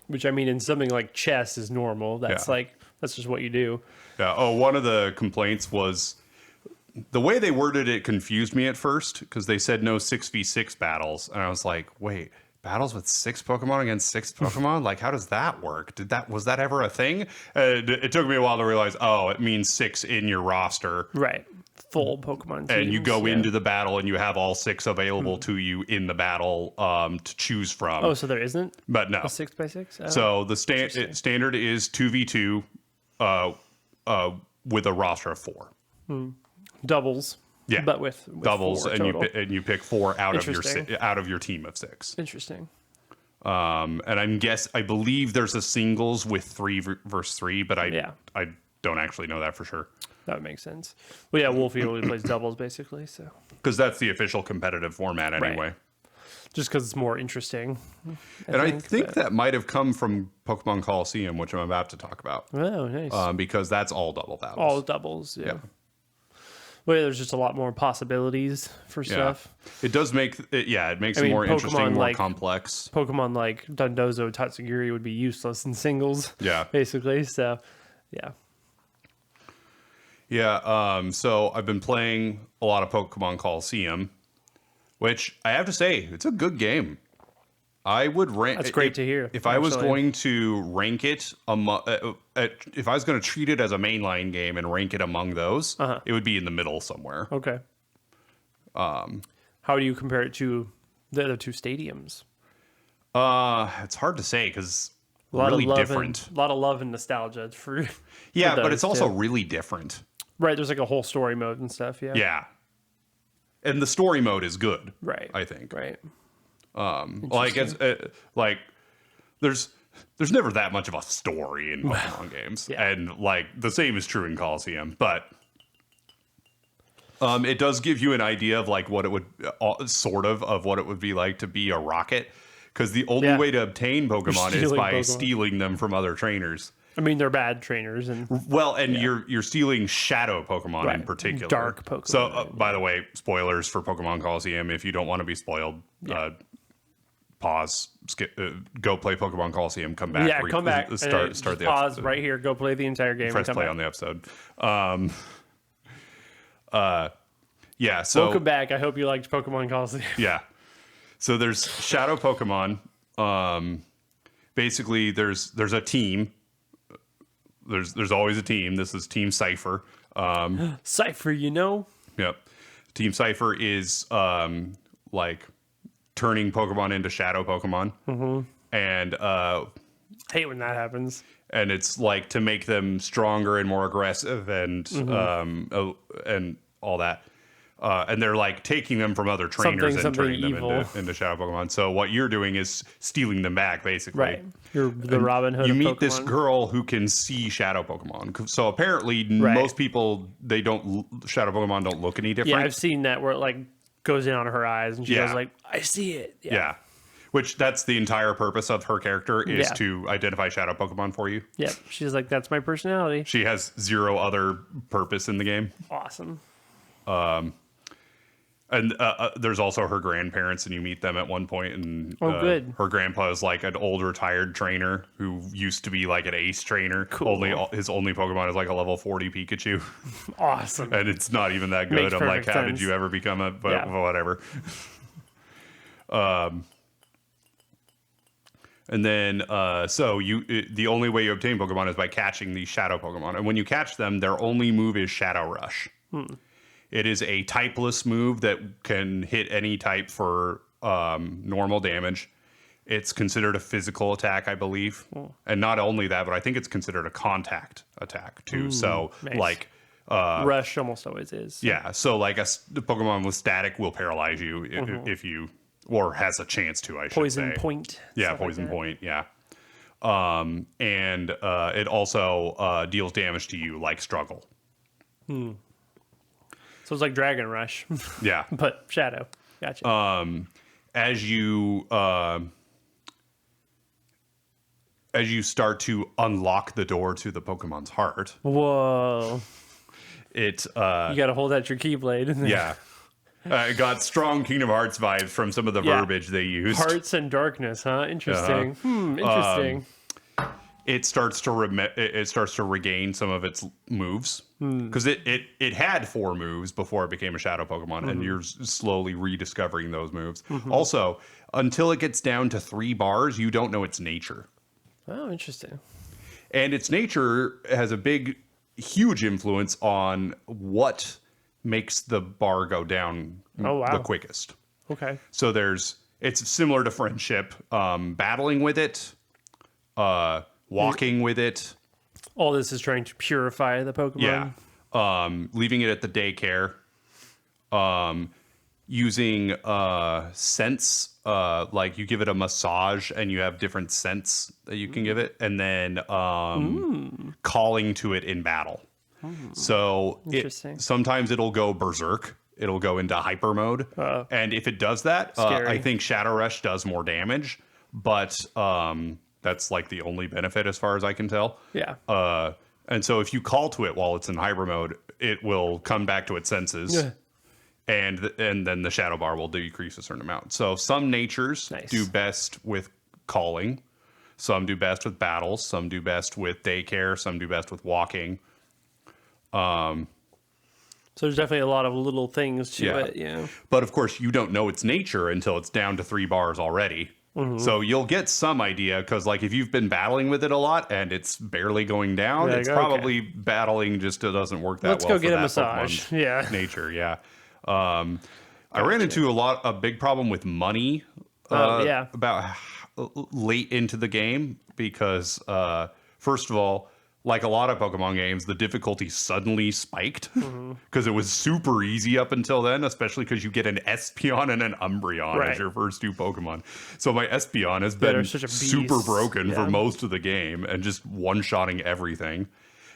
Which I mean, in something like chess is normal. That's that's just what you do. Yeah. Oh, one of the complaints was the way they worded it confused me at first because they said no 6v6 battles. And I was like, wait, battles with 6 Pokemon against 6 Pokemon? Like, how does that work? Was that ever a thing? It took me a while to realize, oh, it means 6 in your roster. Right. Full Pokemon teams. And you go into the battle and you have all 6 available to you in the battle to choose from. Oh, so there isn't But no. a 6x6? Oh. So the standard is 2v2 with a roster of 4. Doubles. Yeah, but with doubles, 4 and you pick 4 out of your team of 6. Interesting. And I believe there's a singles with 3 versus 3, but I don't actually know that for sure. That would make sense. Well, yeah, Wolfie only plays doubles basically, so because that's the official competitive format anyway. Right. Just because it's more interesting. I think that might have come from Pokemon Colosseum, which I'm about to talk about. Oh, nice. Because that's all double battles. All doubles, yeah. Well, yeah, there's just a lot more possibilities for stuff. It does make it makes it more interesting, more complex. Pokemon like Dundozo, Tatsugiri would be useless in singles. Yeah. Basically, so yeah. Yeah, so I've been playing a lot of Pokemon Colosseum, which I have to say, it's a good game. I would rank. That's great to hear. If I was going to rank it, if I was going to treat it as a mainline game and rank it among those, it would be in the middle somewhere. Okay. How do you compare it to the other 2 stadiums? It's hard to say because really different. A lot of love and nostalgia for. But it's also really different. Right, there's like a whole story mode and stuff. Yeah. Yeah. And the story mode is good. Right. I think. Right. Like it's there's never that much of a story in Pokemon games, and like the same is true in Colosseum, but it does give you an idea of like what it would sort of what it would be like to be a rocket, because the only way to obtain Pokemon is by stealing them from other trainers. I mean, they're bad trainers, and you're stealing shadow Pokemon in particular, dark Pokemon. So, by the way, spoilers for Pokemon Colosseum. If you don't want to be spoiled, pause, skip, go play Pokemon Colosseum, come back. Yeah, come back. Start the pause episode. right here. Go play the entire game. Press play back. on the episode. So welcome back. I hope you liked Pokemon Colosseum. Yeah. So there's Shadow Pokemon. Basically, there's a team. There's always a team. This is Team Cypher. Cypher, you know? Yep. Team Cypher is like turning Pokemon into Shadow Pokemon. Mm-hmm. And hate when that happens. And it's like to make them stronger and more aggressive and and all that. And they're like taking them from other trainers and turning them into Shadow Pokemon. So what you're doing is stealing them back, basically. Right. You're the Robin Hood. You of meet Pokemon. this girl who can see Shadow Pokemon. So apparently, most people Shadow Pokemon don't look any different. Yeah, I've seen that where it like goes in on her eyes and she goes like, "I see it." Yeah. Which that's the entire purpose of her character is to identify Shadow Pokemon for you. Yep. She's like, "That's my personality." She has zero other purpose in the game. Awesome. And there's also her grandparents, and you meet them at one point. And good. Her grandpa is like an old retired trainer who used to be like an ace trainer. Cool. His only Pokemon is like a level 40 Pikachu. Awesome. And it's not even that good. Makes I'm like, perfect how sense. did you ever become a? But whatever. And then, the only way you obtain Pokemon is by catching these Shadow Pokemon. And when you catch them, their only move is Shadow Rush. It is a typeless move that can hit any type for normal damage. It's considered a physical attack, I believe. And not only that, but I think it's considered a contact attack, too. Nice. Rush almost always is. Yeah, so like the Pokemon with static will paralyze you if you... Or has a chance to, I should say. Poison point. Yeah, poison point, yeah. and it also deals damage to you like struggle. So it's like Dragon Rush, Yeah. but Shadow. Gotcha. As you start to unlock the door to the Pokemon's heart, Whoa. it You got to hold out your Keyblade. yeah. It got strong Kingdom Hearts vibes from some of the verbiage they used. Hearts and darkness, huh? Interesting. Interesting. It starts to regain some of its moves because it had 4 moves before it became a Shadow Pokemon, and you're slowly rediscovering those moves. Also, until it gets down to 3 bars, you don't know its nature. Oh, interesting. And its nature has a huge influence on what makes the bar go down the quickest. Okay. So it's similar to friendship, battling with it, walking with it. All this is trying to purify the Pokemon. Yeah. Leaving it at the daycare. Using scents, like you give it a massage and you have different scents that you can give it, and then calling to it in battle. So sometimes it'll go berserk. It'll go into hyper mode. And if it does that, I think Shadow Rush does more damage, but that's like the only benefit as far as I can tell. Yeah. And so if you call to it while it's in hyper mode, it will come back to its senses. Yeah. And then the shadow bar will decrease a certain amount. So some natures do best with calling. Some do best with battles. Some do best with daycare. Some do best with walking. So there's definitely a lot of little things to it. Yeah. But of course, you don't know its nature until it's down to 3 bars already. So you'll get some idea because, like, if you've been battling with it a lot and it's barely going down, it's probably battling just doesn't work that well. Let's go get a massage. Pokemon's nature. Yeah. I ran into a big problem with money about late into the game because, first of all, like a lot of Pokemon games, the difficulty suddenly spiked because it was super easy up until then, especially because you get an Espeon and an Umbreon as your first 2 Pokemon. So my Espeon has been super broken for most of the game and just one-shotting everything.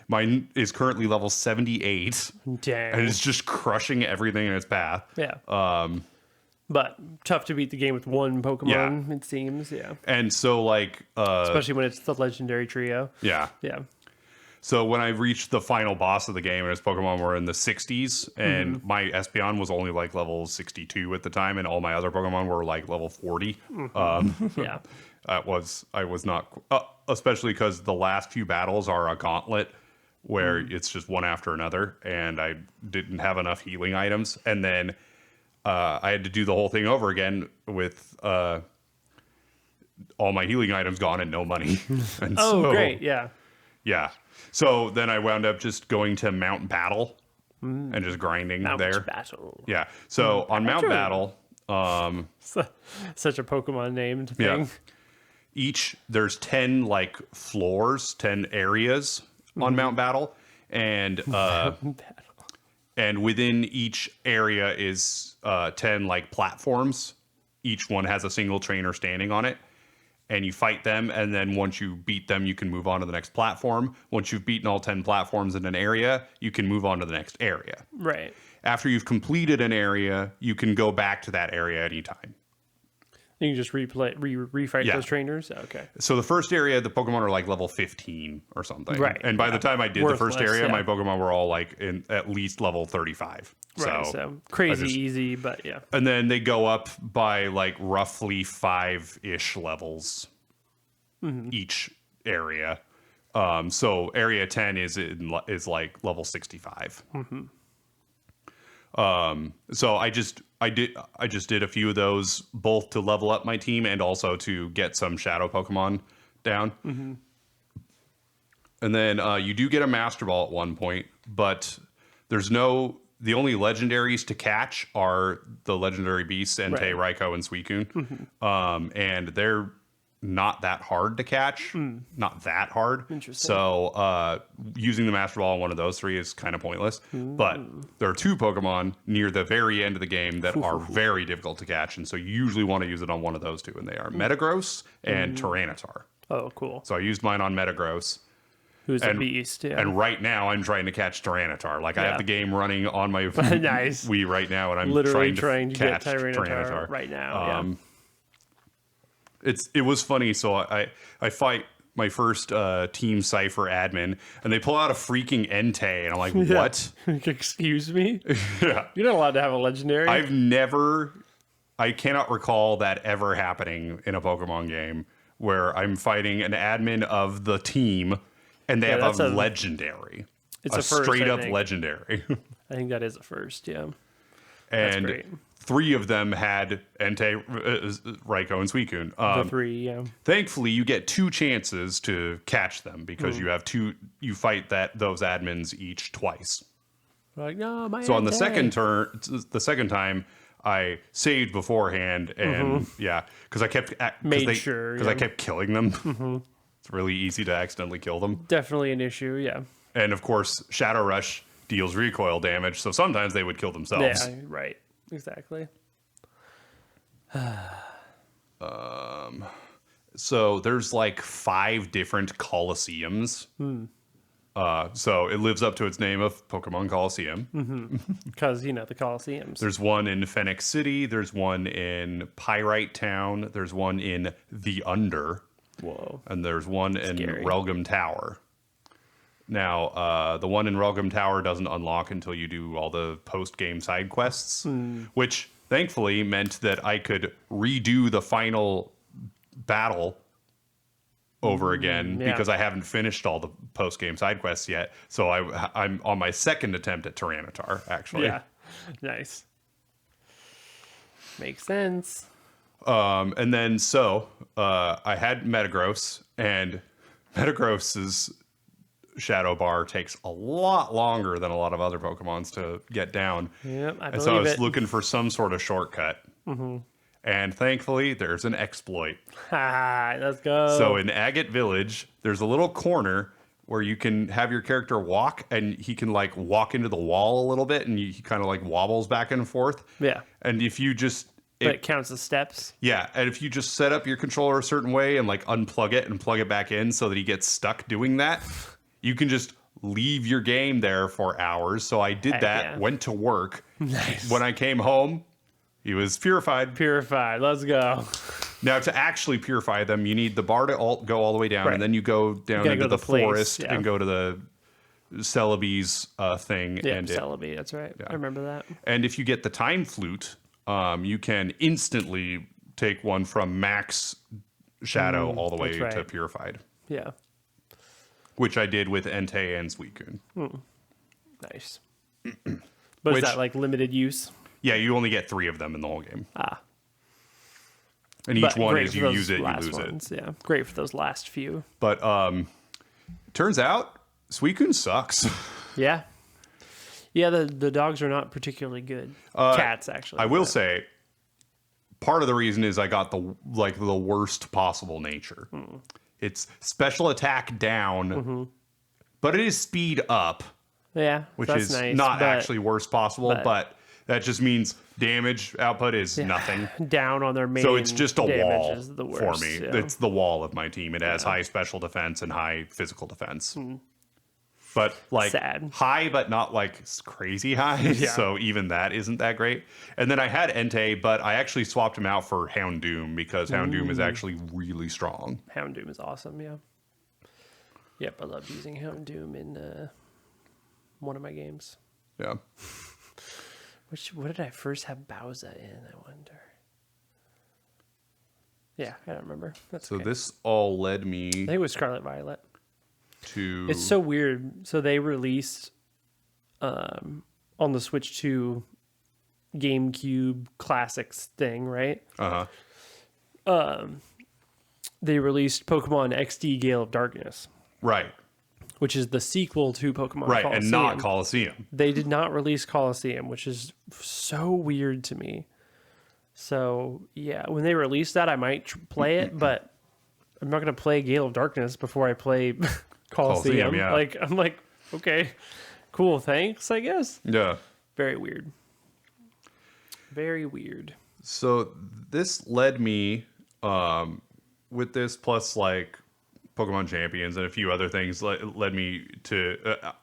Mine is currently level 78. Dang. And it's just crushing everything in its path. Yeah. But tough to beat the game with one Pokemon, it seems. Yeah. And so, like... especially when it's the legendary trio. Yeah. Yeah. So when I reached the final boss of the game and its Pokemon were in the 60s, and my Espeon was only like level 62 at the time, and all my other Pokemon were like level 40. Yeah. I was not... especially because the last few battles are a gauntlet where it's just one after another, and I didn't have enough healing items. And then I had to do the whole thing over again with all my healing items gone and no money. And great, yeah. Yeah. So then I wound up just going to Mount Battle and just grinding there. Battle. Yeah. So on Mount Battle... such a Pokemon named thing. Yeah. There's 10 like floors, 10 areas on Mount Battle, and and within each area is 10 like platforms. Each one has a single trainer standing on it, and you fight them, and then once you beat them, you can move on to the next platform. Once you've beaten all 10 platforms in an area, you can move on to the next area. Right. After you've completed an area, you can go back to that area anytime. You can just refight those trainers? Okay. So the first area, the Pokemon are like level 15 or something. Right. And by the time I did the first area, my Pokemon were all like in at least level 35. Right, so crazy easy, but yeah. And then they go up by like roughly 5-ish levels each area. So area 10 is like level 65. So I just did a few of those both to level up my team and also to get some shadow Pokemon down. And then you do get a Master Ball at one point, but the only legendaries to catch are the legendary beasts, Entei, Raikou, and Suicune. And they're not that hard to catch. Not that hard. Interesting. So using the Master Ball on one of those 3 is kind of pointless. But there are 2 Pokemon near the very end of the game that are very difficult to catch. And so you usually want to use it on one of those 2. And they are Metagross and Tyranitar. Oh, cool. So I used mine on Metagross. Who's a beast? Yeah. And right now I'm trying to catch Tyranitar. Like I have Yeah. the game running on my Nice. Wii right now, and I'm Literally trying to get catch Tyranitar right now. It was funny. So I fight my first Team Cypher admin, and they pull out a freaking Entei, and I'm like, what? Excuse me? Yeah. You're not allowed to have a legendary. I cannot recall that ever happening in a Pokemon game where I'm fighting an admin of the team and they have a legendary. It's a first, straight up legendary. I think that is a first, yeah. And great. 3 of them had Entei, Raikou, and Suicune. The 3, yeah. Thankfully, you get 2 chances to catch them because you have 2. You fight those admins each twice. Like, no, my So on the Entei. second time, I saved beforehand, and because I kept I kept killing them. It's really easy to accidentally kill them. Definitely an issue, yeah. And of course, Shadow Rush deals recoil damage, so sometimes they would kill themselves. Yeah, right. Exactly. So there's like 5 different Colosseums. So it lives up to its name of Pokemon Colosseum. Because, the Colosseums. There's one in Phoenix City. There's one in Pyrite Town. There's one in The Under. Whoa. And there's one in Scary. Relgam Tower. Now, the one in Relgam Tower doesn't unlock until you do all the post-game side quests, which thankfully meant that I could redo the final battle over again because I haven't finished all the post-game side quests yet. So I'm on my second attempt at Tyranitar, actually. Yeah. Nice. Makes sense. And then I had Metagross, and Metagross's Shadow Bar takes a lot longer than a lot of other Pokemons to get down. Yep, I believe and so I was looking for some sort of shortcut. And thankfully, there's an exploit. Let's go. So in Agate Village, there's a little corner where you can have your character walk, and he can like walk into the wall a little bit, and he kind of like wobbles back and forth. Yeah. And if you just... But it counts as steps. Yeah, and if you just set up your controller a certain way and like unplug it and plug it back in so that he gets stuck doing that, you can just leave your game there for hours. So I did that, went to work. Nice. When I came home, he was purified. Purified. Let's go. Now, to actually purify them, you need the bar to go all the way down, and then you go down into the forest and go to the Celebi's thing. Yeah, Celebi, that's right. Yeah. I remember that. And if you get the Time Flute, you can instantly take one from max Shadow all the way to Purified. Yeah. Which I did with Entei and Suicune. Nice. But is that like limited use? Yeah, you only get 3 of them in the whole game. And each one is you use it, you lose it. Yeah, great for those last few. But turns out Suicune sucks. Yeah. Yeah, the dogs are not particularly good. Cats, actually. I will say, part of the reason is I got the worst possible nature. It's special attack down, but it is speed up. Yeah, which is nice, not actually worst possible, but that just means damage output is nothing. Down on their main. So it's just a wall for me. Yeah. It's the wall of my team. It has high special defense and high physical defense. But like high, but not like crazy high. So even that isn't that great. And then I had Entei, but I actually swapped him out for Houndoom because Houndoom is actually really strong. Houndoom is awesome, yeah. Yep, I love using Houndoom in one of my games. Yeah. What did I first have Bowser in, I wonder? Yeah, I don't remember. So this all led me... I think it was Scarlet Violet. To... It's so weird. So they released on the Switch 2 GameCube Classics thing, right? They released Pokemon XD Gale of Darkness. Right. Which is the sequel to Pokemon Colosseum. And not Colosseum. They did not release Colosseum, which is so weird to me. So, yeah, when they release that, I might play it, but I'm not going to play Gale of Darkness before I play Colosseum. Yeah. I'm like, okay, cool, thanks, I guess. Yeah. Very weird. Very weird. So this led me, with this plus like Pokemon Champions and a few other things led me to.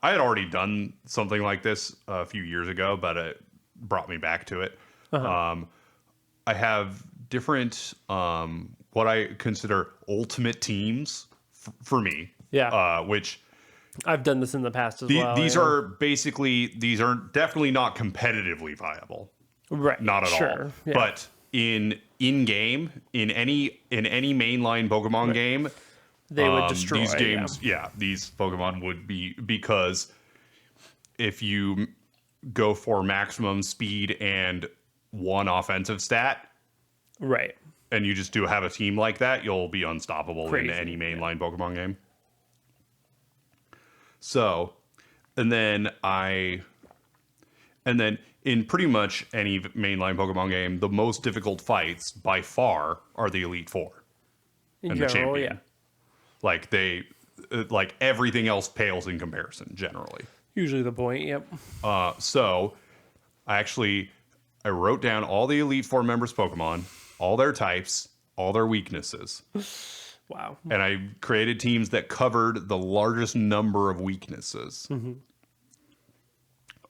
I had already done something like this a few years ago, but it brought me back to it. I have different what I consider ultimate teams for me. Yeah. Which I've done this in the past as well. these are definitely not competitively viable. Right. Not at all. Yeah. But in game, in any mainline Pokemon game, they would destroy these games. Yeah, these Pokemon would be, because if you go for maximum speed and one offensive stat, right, and you just have a team like that, you'll be unstoppable in any mainline Pokemon game. So, and then in pretty much any mainline Pokemon game, the most difficult fights by far are the Elite Four in and general, the champion. Like everything else pales in comparison generally. Usually the point. Yep. So I wrote down all the Elite Four members Pokemon, all their types, all their weaknesses. Wow. And I created teams that covered the largest number of weaknesses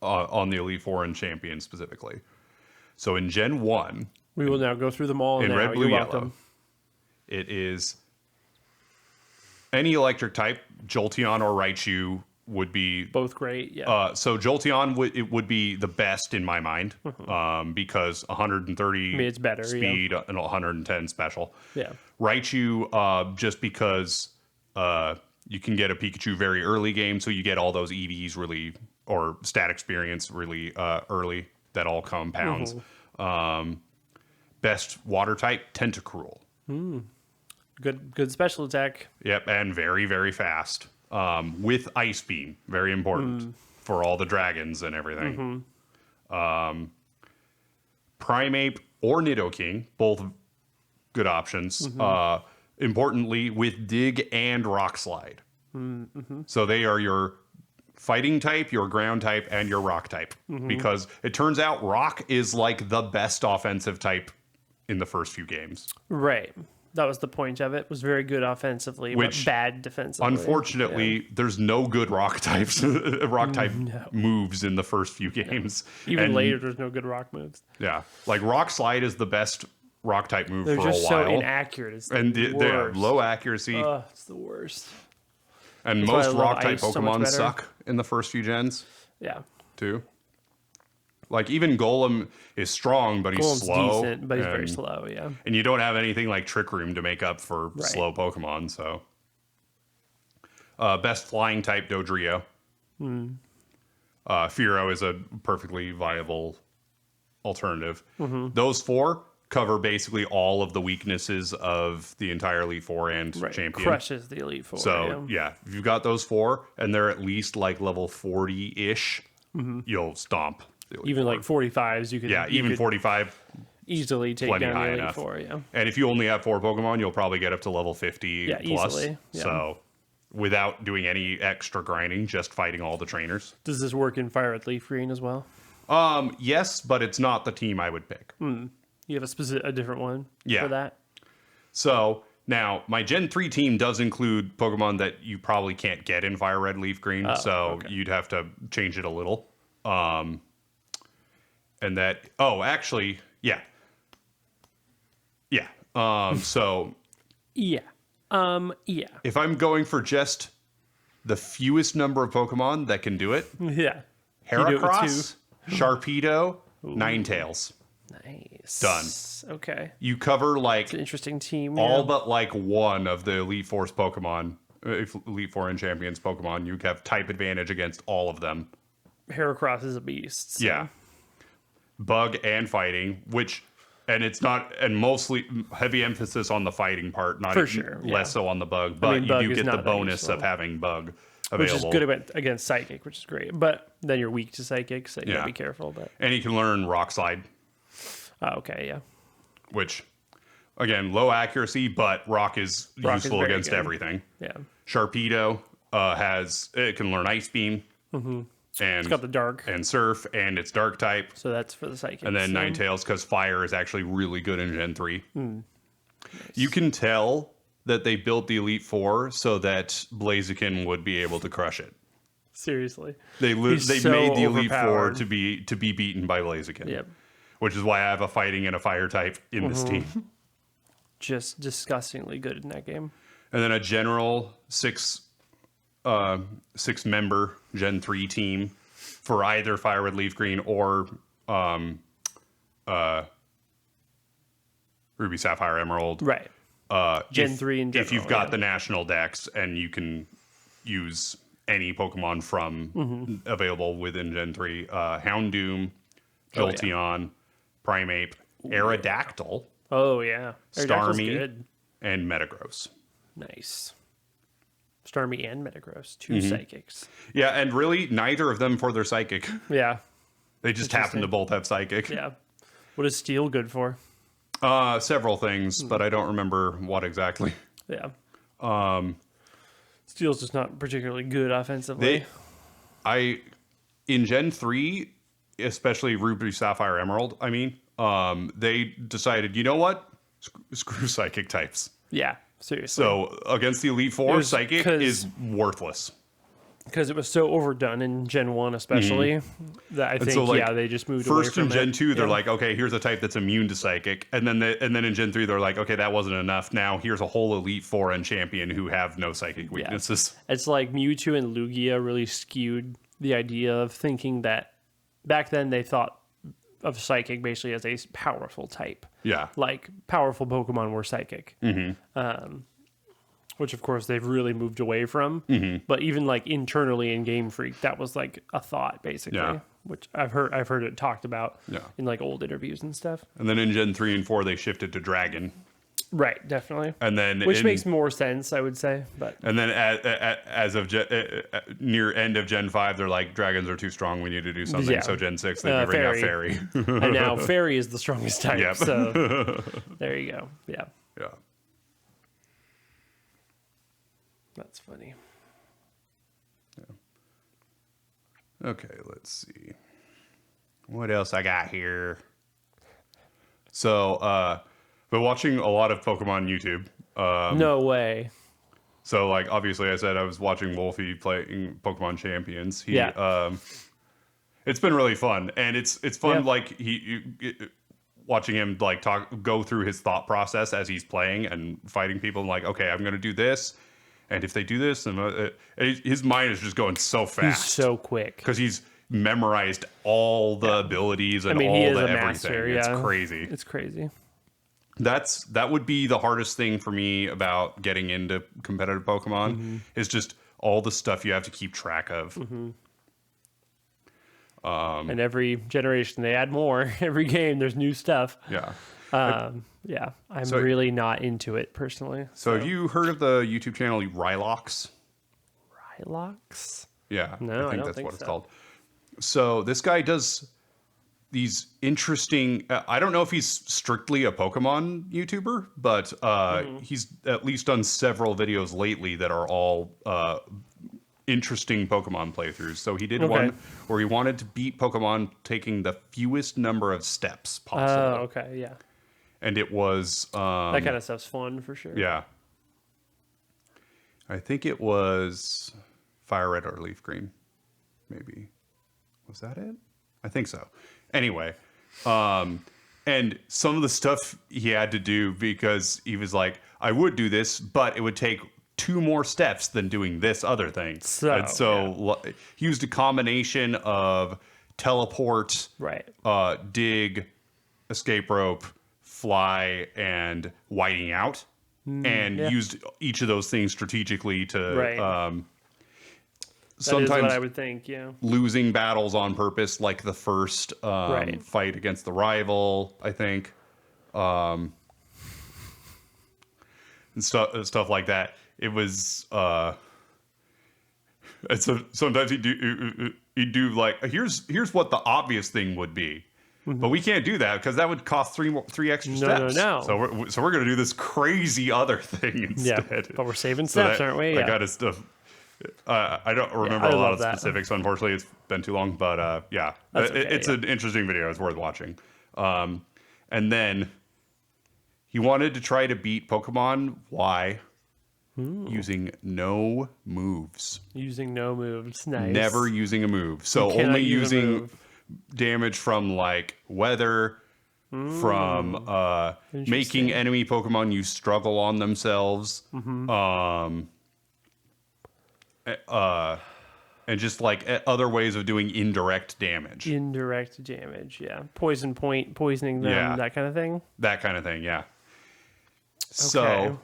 on the Elite Four and Champion specifically. So in Gen 1... We will now go through them all in now. Red, Blue, You're Yellow, welcome. It is any electric type. Jolteon or Raichu would be... Both great, yeah. So Jolteon would be the best in my mind, because 130 it's better, speed and 110 special. Yeah. Raichu, just because you can get a Pikachu very early game, so you get all those EVs really, or stat experience really early. That all compounds. Best water type, Tentacruel. Good special attack. Yep, and very, very fast. With Ice Beam, very important for all the dragons and everything. Primeape or Nidoking, both good options. Importantly, with Dig and Rock Slide. So they are your fighting type, your ground type, and your rock type. Because it turns out rock is like the best offensive type in the first few games. Right. That was the point of it. Was very good offensively, but bad defensively. Unfortunately, there's no good rock types, moves in the first few games. Even later, there's no good rock moves. Yeah, like Rock Slide is the best rock type move They're for a just while. so inaccurate. It's And the they have worst. low accuracy. It's the worst. And That's why I most love rock type Ice so much Pokemon better. suck in the first few gens, Yeah. too. Like, even Golem is strong, but he's Golem's slow. decent, but he's very slow, yeah. And you don't have anything like Trick Room to make up for slow Pokemon, so. Best flying type, Dodrio. Fearow is a perfectly viable alternative. Those four cover basically all of the weaknesses of the entire Elite Four and Champion. Crushes the Elite Four. So, yeah, if you've got those four, and they're at least like level 40-ish, you'll stomp the Elite Even Four. like 45s, you could even 45 easily take plenty down high the Elite enough. Four, yeah. And if you only have 4 Pokemon, you'll probably get up to level 50 plus. Easily. Yeah. So, without doing any extra grinding, just fighting all the trainers. Does this work in Fire Red Leaf Green as well? Yes, but it's not the team I would pick. You have a different one for that? So, now, my Gen 3 team does include Pokemon that you probably can't get in Fire Red Leaf Green, you'd have to change it a little. And that... Oh, actually, yeah. Yeah. So... Yeah. If I'm going for just the fewest number of Pokemon that can do it, Yeah. Heracross, Sharpedo, Ninetales. Nice. Done. Okay. You cover like It's an interesting team. all but like one of the Elite Four's Pokemon, Elite Four and Champions Pokemon. You have type advantage against all of them. Heracross is a beast. So. Yeah. Bug and fighting, and it's not, and mostly heavy emphasis on the fighting part, not For sure, less so on the bug, but Bug you do is get the not that bonus useful. of having bug Which available. is good against Psychic, which is great. But then you're weak to Psychic, so you Yeah. gotta be careful. But And you can learn Rock Slide, okay, yeah. which, again, low accuracy, but Rock is useful very against good. everything. Yeah. Sharpedo it can learn Ice Beam, and It's got the dark, and Surf, and it's Dark type. so that's for the Psychic. And then Ninetales, because Fire is actually really good in Gen 3. You can tell that they built the Elite Four so that Blaziken would be able to crush it. Seriously. They so made the Elite Four overpowered. to be beaten by Blaziken. Yep. Which is why I have a fighting and a fire type in this team. Just disgustingly good in that game. And then a general six member Gen 3 team for either Fire Red Leaf Green or Ruby Sapphire Emerald. Right. Gen 3 in general. If you've got the national decks and you can use any Pokemon from available within Gen 3, Houndoom, Jolteon, Primeape, Aerodactyl, Oh, yeah. Aerodactyl's Starmie, good. and Metagross. Nice. Starmie and Metagross. Two psychics. Yeah, and really neither of them for their psychic. Yeah. They just happen to both have psychic. Yeah. What is Steel good for? Several things, but I don't remember what exactly. Yeah. Steel's just not particularly good offensively. In Gen 3, especially Ruby Sapphire Emerald, they decided, you know what? Screw psychic types. Yeah, seriously. So against the Elite Four, psychic is worthless. Because it was so overdone in Gen 1 especially, that I think, so, they just moved away First from in Gen it. 2, they're like, okay, here's a type that's immune to psychic. And then in Gen 3, they're like, okay, that wasn't enough. Now here's a whole Elite Four and Champion who have no psychic weaknesses. It's like Mewtwo and Lugia really skewed the idea of thinking that back then they thought of psychic basically as a powerful type. Yeah. Like powerful Pokemon were psychic. Which of course they've really moved away from. But even like internally in Game Freak, that was like a thought basically. Yeah. Which I've heard it talked about Yeah. in like old interviews and stuff. And then in Gen 3 and 4, they shifted to Dragon. Right, definitely. And then Which makes more sense, I would say. But and then as of near end of Gen 5, they're like, dragons are too strong. We need to do something. Yeah. So Gen 6, they bring out Fairy. And now Fairy is the strongest type. Yep. So there you go. Yeah. Yeah. That's funny. Okay, let's see. What else I got here? So, been watching a lot of Pokemon YouTube. No way. So, like, obviously, I said I was watching Wolfie playing Pokemon Champions. It's been really fun, and it's fun. Yeah. Like watching him like go through his thought process as he's playing and fighting people. And like, okay, I'm gonna do this, and if they do this, and his mind is just going so fast. He's so quick because he's memorized all the abilities and he all is the a everything. master, It's yeah. crazy. It's crazy. That would be the hardest thing for me about getting into competitive Pokemon is just all the stuff you have to keep track of. And every generation they add more. Every game there's new stuff. Yeah. Yeah, I'm really not into it personally. So have you heard of the YouTube channel Rylox? Rylox? Yeah, No, I don't that's think what it's so. called. So this guy does these interesting. I don't know if he's strictly a Pokemon YouTuber, but he's at least done several videos lately that are all interesting Pokemon playthroughs. So he did one where he wanted to beat Pokemon taking the fewest number of steps possible. Oh, okay, yeah. And it was That kind of stuff's fun for sure. yeah. I think it was Fire Red or Leaf Green. Maybe. Was that it? I think so. Anyway, and some of the stuff he had to do because he was like, I would do this, but it would take 2 more steps than doing this other thing. So he used a combination of teleport, Right. dig, escape rope, fly, and whiting out, and used each of those things strategically to That is what I would think, yeah. losing battles on purpose, like the first fight against the rival, I think, and stuff like that. It was, and so sometimes he'd do like, here's what the obvious thing would be, but we can't do that because that would cost 3 extra steps. No. So we're gonna do this crazy other thing instead. Yeah, but we're saving steps, aren't we? I got his stuff. I don't remember a lot of specifics. Unfortunately, it's been too long. But it's an interesting video. It's worth watching. And then he wanted to try to beat Pokemon Y using no moves. Using no moves. Nice. Never using a move. So You cannot only use a using move. damage from like weather, from making Interesting. enemy Pokemon use struggle on themselves. And just like other ways of doing indirect damage. Indirect damage, yeah. Poison point, poisoning them, Yeah. that kind of thing. That kind of thing, yeah. Okay. So,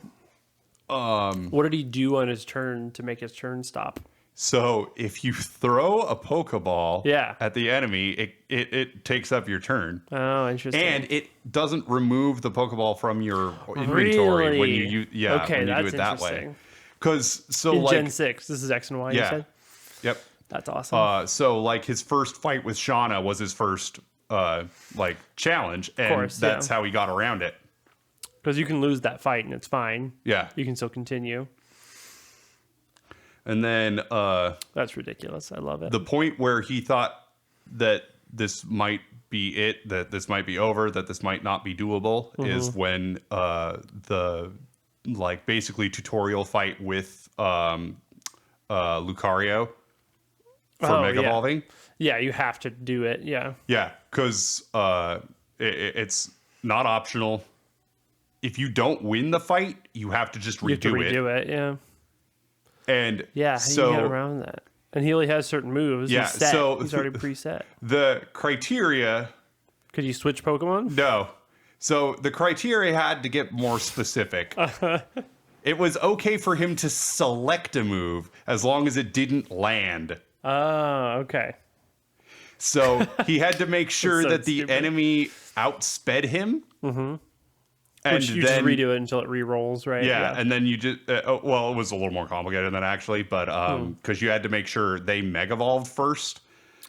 What did he do on his turn to make his turn stop? so if you throw a Pokeball Yeah. at the enemy, it takes up your turn. Oh, interesting. And it doesn't remove the Pokeball from your inventory when you Okay, when you do that's it that way. interesting. Because so In like Gen 6, this is X and Y, you yeah, said? yep. That's awesome. So like his first fight with Shauna was his first like challenge, and course, that's yeah. how he got around it. Because you can lose that fight and it's fine. Yeah, You can still continue. and then That's ridiculous. I love it. the point where he thought that this might be it, that this might be over, that this might not be doable, is when the like basically tutorial fight with Lucario for Mega yeah. Evolving. Yeah, you have to do it. Yeah. Yeah, because it's not optional. If you don't win the fight, you have to just You have to redo it. redo it. Yeah. And Yeah. How so do you get around that? And he only has certain moves. Yeah, He's set. so- He's already preset. the criteria, Could you switch Pokemon? no. So the criteria had to get more specific. It was okay for him to select a move as long as it didn't land. Oh, okay. So he had to make sure so that the stupid. enemy outsped him. Mm-hmm. And Which you then, just redo it until it re-rolls, right? yeah, and then you just well, it was a little more complicated than that actually, but because you had to make sure they Mega Evolved first,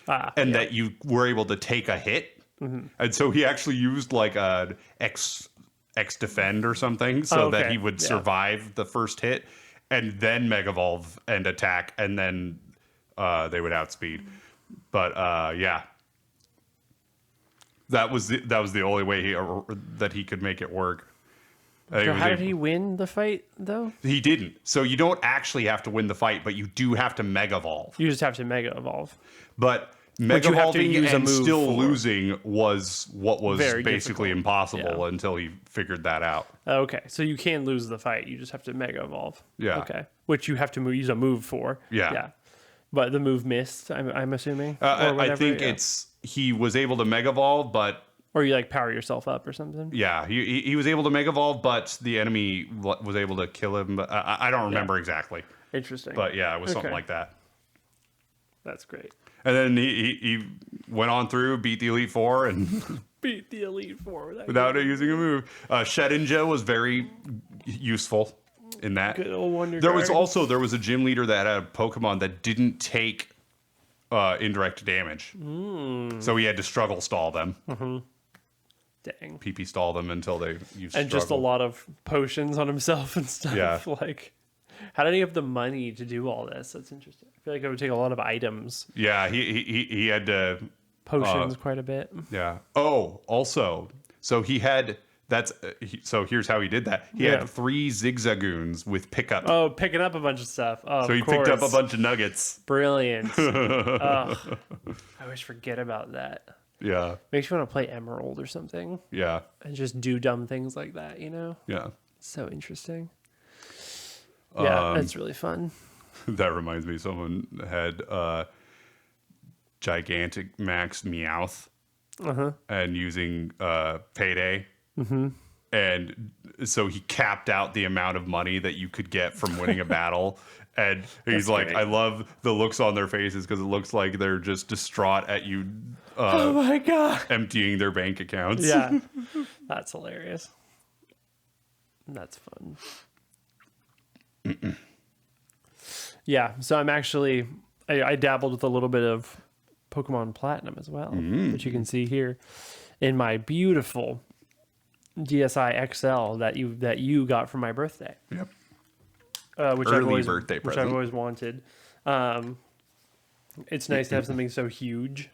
and that you were able to take a hit, and so he actually used like a X defend or something, so that Okay, he would yeah. survive the first hit, and then Mega Evolve and attack, and then they would outspeed. But yeah, that was the only way that he could make it work. So how did he win the fight, though? He didn't. So you don't actually have to win the fight, but you do have to Mega Evolve. You just have to Mega Evolve. But Mega you have to Evolving use a and move still for. losing was what was Very basically difficult. impossible Yeah. until he figured that out. Okay, so you can lose the fight. You just have to Mega Evolve. Yeah. Okay, which you have to use a move for. Yeah. Yeah. But the move missed, I'm assuming? I whatever, think yeah. he was able to Mega Evolve, but Or you like power yourself up or something? yeah, he was able to Mega Evolve, but the enemy was able to kill him. But I don't remember exactly. Interesting. But yeah, it was something Okay. like that. That's great. And then he went on through, beat the Elite Four, and Beat the Elite Four without using a move. Shedinja was very useful in that. Good old Wonder There was Guard. a gym leader that had a Pokemon that didn't take indirect damage, so he had to struggle stall them, Dang. PP stall them until they used And just a struggle. lot of potions on himself and stuff. Yeah. Like, how did he have the money to do all this? That's interesting. I feel like it would take a lot of items. Yeah, he had to. Potions quite a bit. Yeah. Oh, also, so he had. So here's how he did that. He Yeah. had 3 Zigzagoons with pickup. Oh, picking up a bunch of stuff. Oh, so he picked up a bunch of nuggets. Brilliant. Ugh. I always forget about that. Yeah. Makes you want to play Emerald or something Yeah. and just do dumb things like that, you know? Yeah. So interesting. Yeah, Um, that's really fun. That reminds me, someone had gigantic max Meowth and using Payday. And so he capped out the amount of money that you could get from winning a battle. And he's like, great. I love the looks on their faces because it looks like they're just distraught at you Oh my God. emptying their bank accounts. Yeah. That's hilarious. That's fun. Yeah, so I'm actually, I dabbled with a little bit of Pokemon Platinum as well, which you can see here in my beautiful DSi XL that you got for my birthday. Yep. Which Early birthday which present. I've always wanted. It's nice to have something so huge.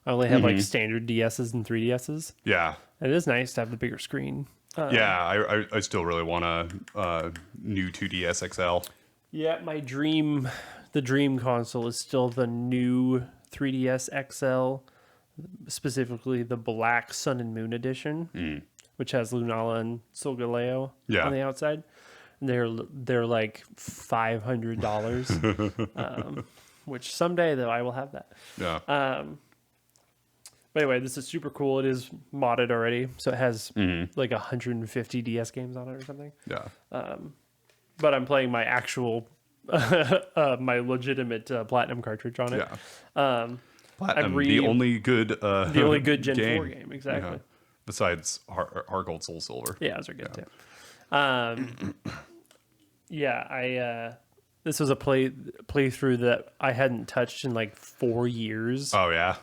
I only have like standard DSs and 3DSs. Yeah. It is nice to have the bigger screen. Yeah. I still really want to new 2DS XL. Yeah, the dream console is still the new 3DS XL, specifically the Black Sun and Moon edition, which has Lunala and Solgaleo on the outside. And they're like $500, which someday though I will have that. Yeah. But anyway, this is super cool. It is modded already, so it has like 150 DS games on it or something. Yeah. But I'm playing my actual, my legitimate Platinum cartridge on it. Yeah. Platinum, the only good Gen 4 game, exactly. Yeah. Besides Heart Gold, Soul Silver. Yeah, those are good too. This was a playthrough that I hadn't touched in like 4 years. Oh yeah.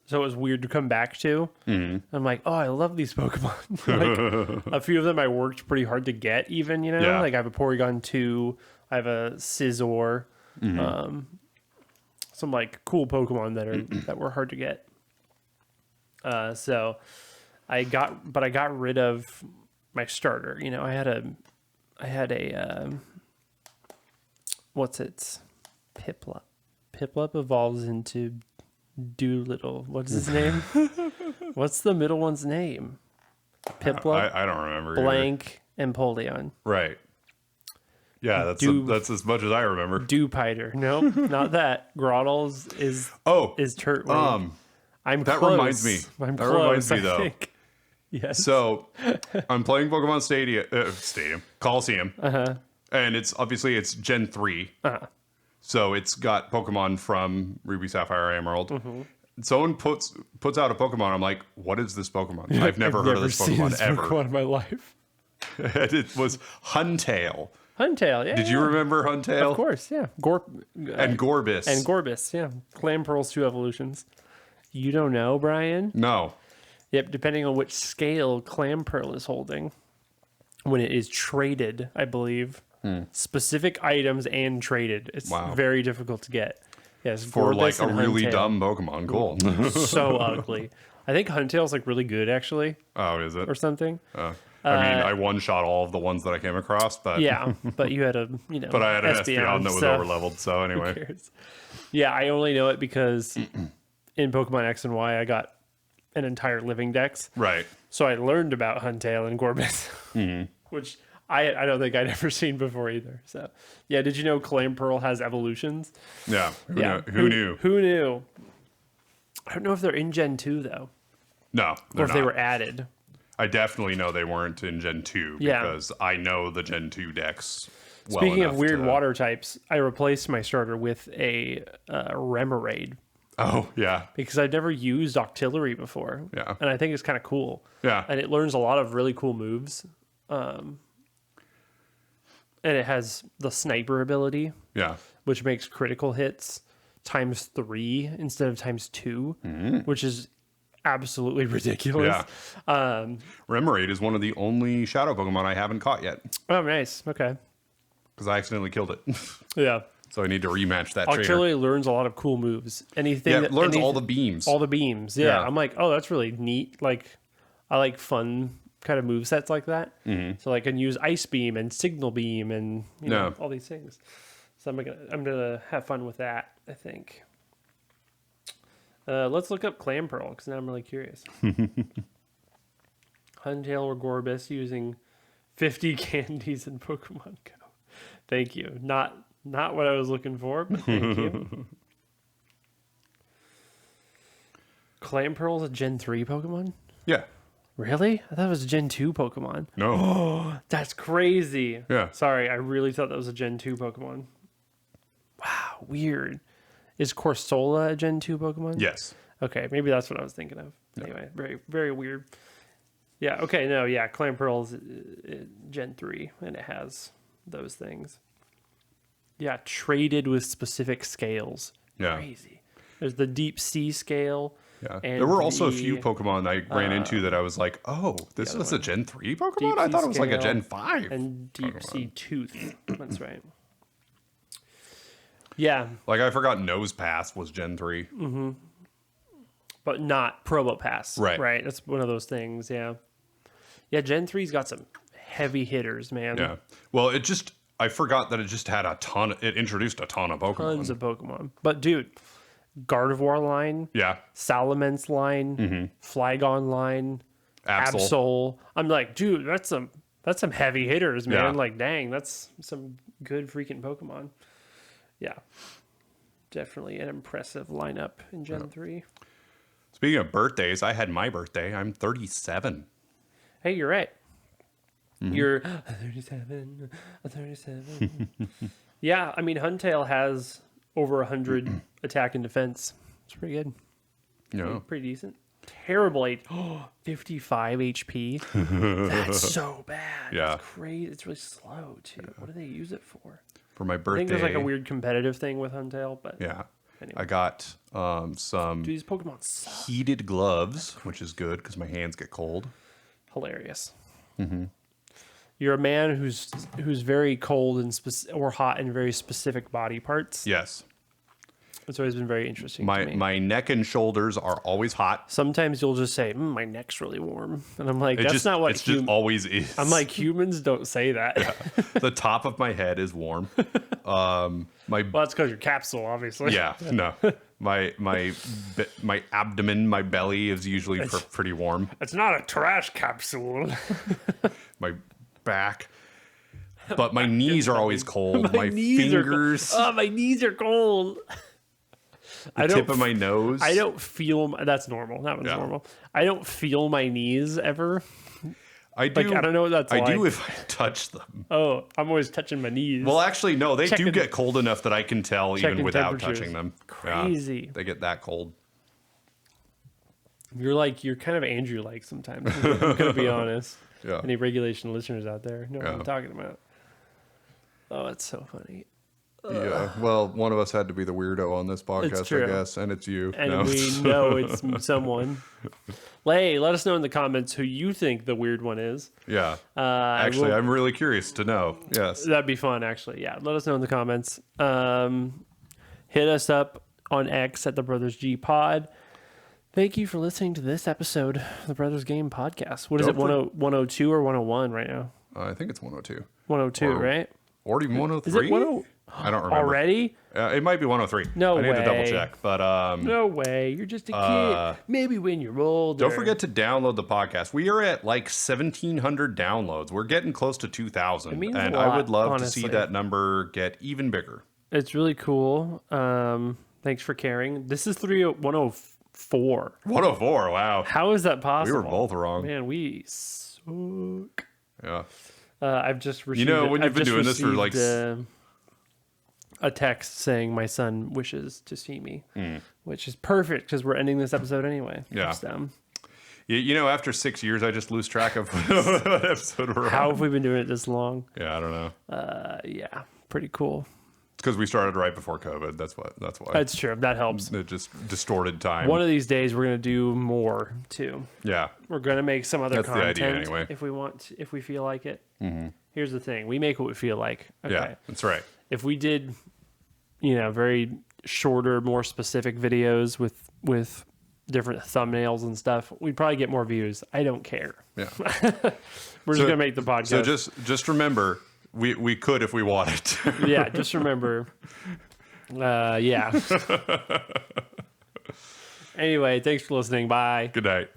So it was weird to come back to. I'm like, oh, I love these Pokemon. Like, a few of them I worked pretty hard to get, even, you know? Yeah. Like, I have a Porygon 2, I have a Scizor, some, like, cool Pokemon that were hard to get. So I got rid of my starter. You know, I had a what's it? Piplup. Piplup evolves into Doolittle. What's his name? What's the middle one's name? Piplup, I don't remember. Blank, and Empoleon. Right. Yeah, that's as much as I remember. Dewpider. Nope, not that. Grottles is Turtwig. I'm that close. reminds me. I'm that close, reminds me I though. think. Yes. So I'm playing Pokemon Colosseum, and it's Gen 3. So it's got Pokemon from Ruby, Sapphire, Emerald. Someone puts out a Pokemon. I'm like, what is this Pokemon? I've never heard of this seen Pokemon this ever. Pokemon in my life. And it was Huntail. Huntail, yeah. Did you remember Huntail? Of course, yeah. And Gorbis. And Gorbis, yeah. Clamperl's 2 evolutions. You don't know, Brian? No. Yep, depending on which scale Clamperl is holding. When it is traded, I believe. Specific items and traded. It's very difficult to get. Yes, for Gorbis like a and really Huntail. dumb Pokemon. Cool. So ugly. I think Huntail's like really good, actually. Oh, is it? Or something. I mean, I one-shot all of the ones that I came across, but... Yeah, but you had a, But I had an Espeon that was so over-leveled, so anyway. Who cares? Yeah, I only know it because in Pokemon X and Y, I got an entire living dex. Right. So I learned about Huntail and Gorbis, which I don't think I'd ever seen before either. So, yeah, did you know Clamperl has evolutions? Yeah. Who knew? Who knew? I don't know if they're in Gen 2, though. No, Or if they were added. I definitely know they weren't in Gen 2 because I know the Gen 2 decks well Speaking enough of weird water types, I replaced my starter with a Remoraid. Oh, yeah. Because I've never used Octillery before. Yeah. And I think it's kind of cool. Yeah. And it learns a lot of really cool moves. And it has the sniper ability. Yeah. Which makes critical hits ×3 instead of ×2, which is absolutely ridiculous. Yeah. Remoraid is one of the only Shadow Pokemon I haven't caught yet. Oh, nice. Okay. Because I accidentally killed it. Yeah. So I need to rematch that trainer. Octillery learns a lot of cool moves. It learns all the beams. All the beams. Yeah. I'm like, oh, that's really neat. Like, I like fun kind of move sets like that. So I can use Ice Beam and Signal Beam and all these things. So I'm gonna have fun with that, I think. Let's look up Clamperl because now I'm really curious. Huntail or Gorbis using 50 candies in Pokemon Go. Thank you. Not what I was looking for, but thank you. Clamperl's a Gen 3 Pokemon? Yeah. Really? I thought it was a Gen 2 Pokemon. No. Oh, that's crazy. Yeah. Sorry, I really thought that was a Gen 2 Pokemon. Wow, weird. Is Corsola a Gen 2 Pokemon? Yes. Okay, maybe that's what I was thinking of. Anyway, very, very weird. Yeah, okay, no, yeah, Clamperl's Gen 3, and it has those things. Yeah, traded with specific scales. Yeah. Crazy. There's the Deep Sea scale. Yeah. And there were also a few Pokemon I ran into that I was like, oh, this was a Gen 3 Pokemon? Deep I Sea thought it was like a Scale Gen 5. And Deep Sea Tooth. That's right. Yeah. Like, I forgot Nosepass was Gen 3. But not Probopass. Right. Right. That's one of those things, yeah. Yeah, Gen 3's got some heavy hitters, man. Yeah. Well, I forgot that it just had it introduced a ton of Pokemon. Tons of Pokemon. But dude, Gardevoir line, Yeah. Salamence line, Flygon line, Absol. I'm like, dude, that's some heavy hitters, man. Yeah. Like, dang, that's some good freaking Pokemon. Yeah. Definitely an impressive lineup in Gen 3. Speaking of birthdays, I had my birthday. I'm 37. Hey, you're right. You're 37. 37. Yeah, I mean, Huntail has over 100 attack and defense. It's pretty good. Yeah. Pretty decent. Terrible 55 HP. That's so bad. Yeah. It's crazy. It's really slow, too. What do they use it for? For my I birthday. think there's like a weird competitive thing with Huntail, but Yeah. anyway. I got some Dude, these Pokemon suck. heated gloves, which is good because my hands get cold. Hilarious. You're a man who's very cold and or hot in very specific body parts. Yes. It's always been very interesting to me. My neck and shoulders are always hot. Sometimes you'll just say, my neck's really warm. And I'm like, It not what just always is. I'm like, humans don't say that. Yeah. The top of my head is warm. Well, that's because you're capsule, obviously. Yeah, no. My abdomen, my belly is usually pretty warm. It's not a trash capsule. My back. But my knees are always cold. My fingers. My knees are cold. The tip of my nose. I don't feel that's normal. That one's normal. I don't feel my knees ever. I do. Like, I don't know what that's like. I do if I touch them. Oh, I'm always touching my knees. Well, actually, no. They Checking- do get cold enough that I can tell even without touching them. Crazy. Yeah, they get that cold. You're kind of Andrew-like sometimes. I'm gonna be honest. Yeah. Any regulation listeners out there know what I'm talking about. Oh, it's so funny. Yeah. Well, one of us had to be the weirdo on this podcast, I guess, and it's you. And we know it's someone. Hey, let us know in the comments who you think the weird one is. Yeah. Actually, I'm really curious to know. Yes. That'd be fun, actually. Yeah. Let us know in the comments. Hit us up on X at the Brothers G Pod. Thank you for listening to this episode of the Brothers Game Podcast. What is it, 102 or 101 right now? I think it's 102. 102, right? Or even 103? Is it 102? I don't remember. Already? It might be 103. No I need way. to double check. But No way. You're just a kid. Maybe when you're older. don't forget to download the podcast. We are at like 1,700 downloads. We're getting close to 2,000. It means and a lot, I would love honestly. to see that number get even bigger. It's really cool. Thanks for caring. This is 104. 104. Wow. How is that We possible? were both wrong. Man, we suck. Yeah. I've just received. when you've been doing this for like a text saying my son wishes to see me, which is perfect because we're ending this episode anyway. Yeah. So, after 6 years, I just lose track of what episode we're how on. have we been doing it this long? Yeah, I don't know. Yeah, pretty cool. It's because we started right before COVID. That's why. That's true. That helps. It just distorted time. One of these days, we're gonna do more too. Yeah. We're gonna make some other That's the content idea anyway. if we want, if we feel like it. Mm-hmm. Here's the thing: we make what we feel like. Okay. Yeah, that's right. If we did, very shorter, more specific videos with different thumbnails and stuff, we'd probably get more views. I don't care. Yeah. We're just gonna make the podcast. So just remember, we could if we wanted to. Yeah, just remember. Yeah. Anyway, thanks for listening. Bye. Good night.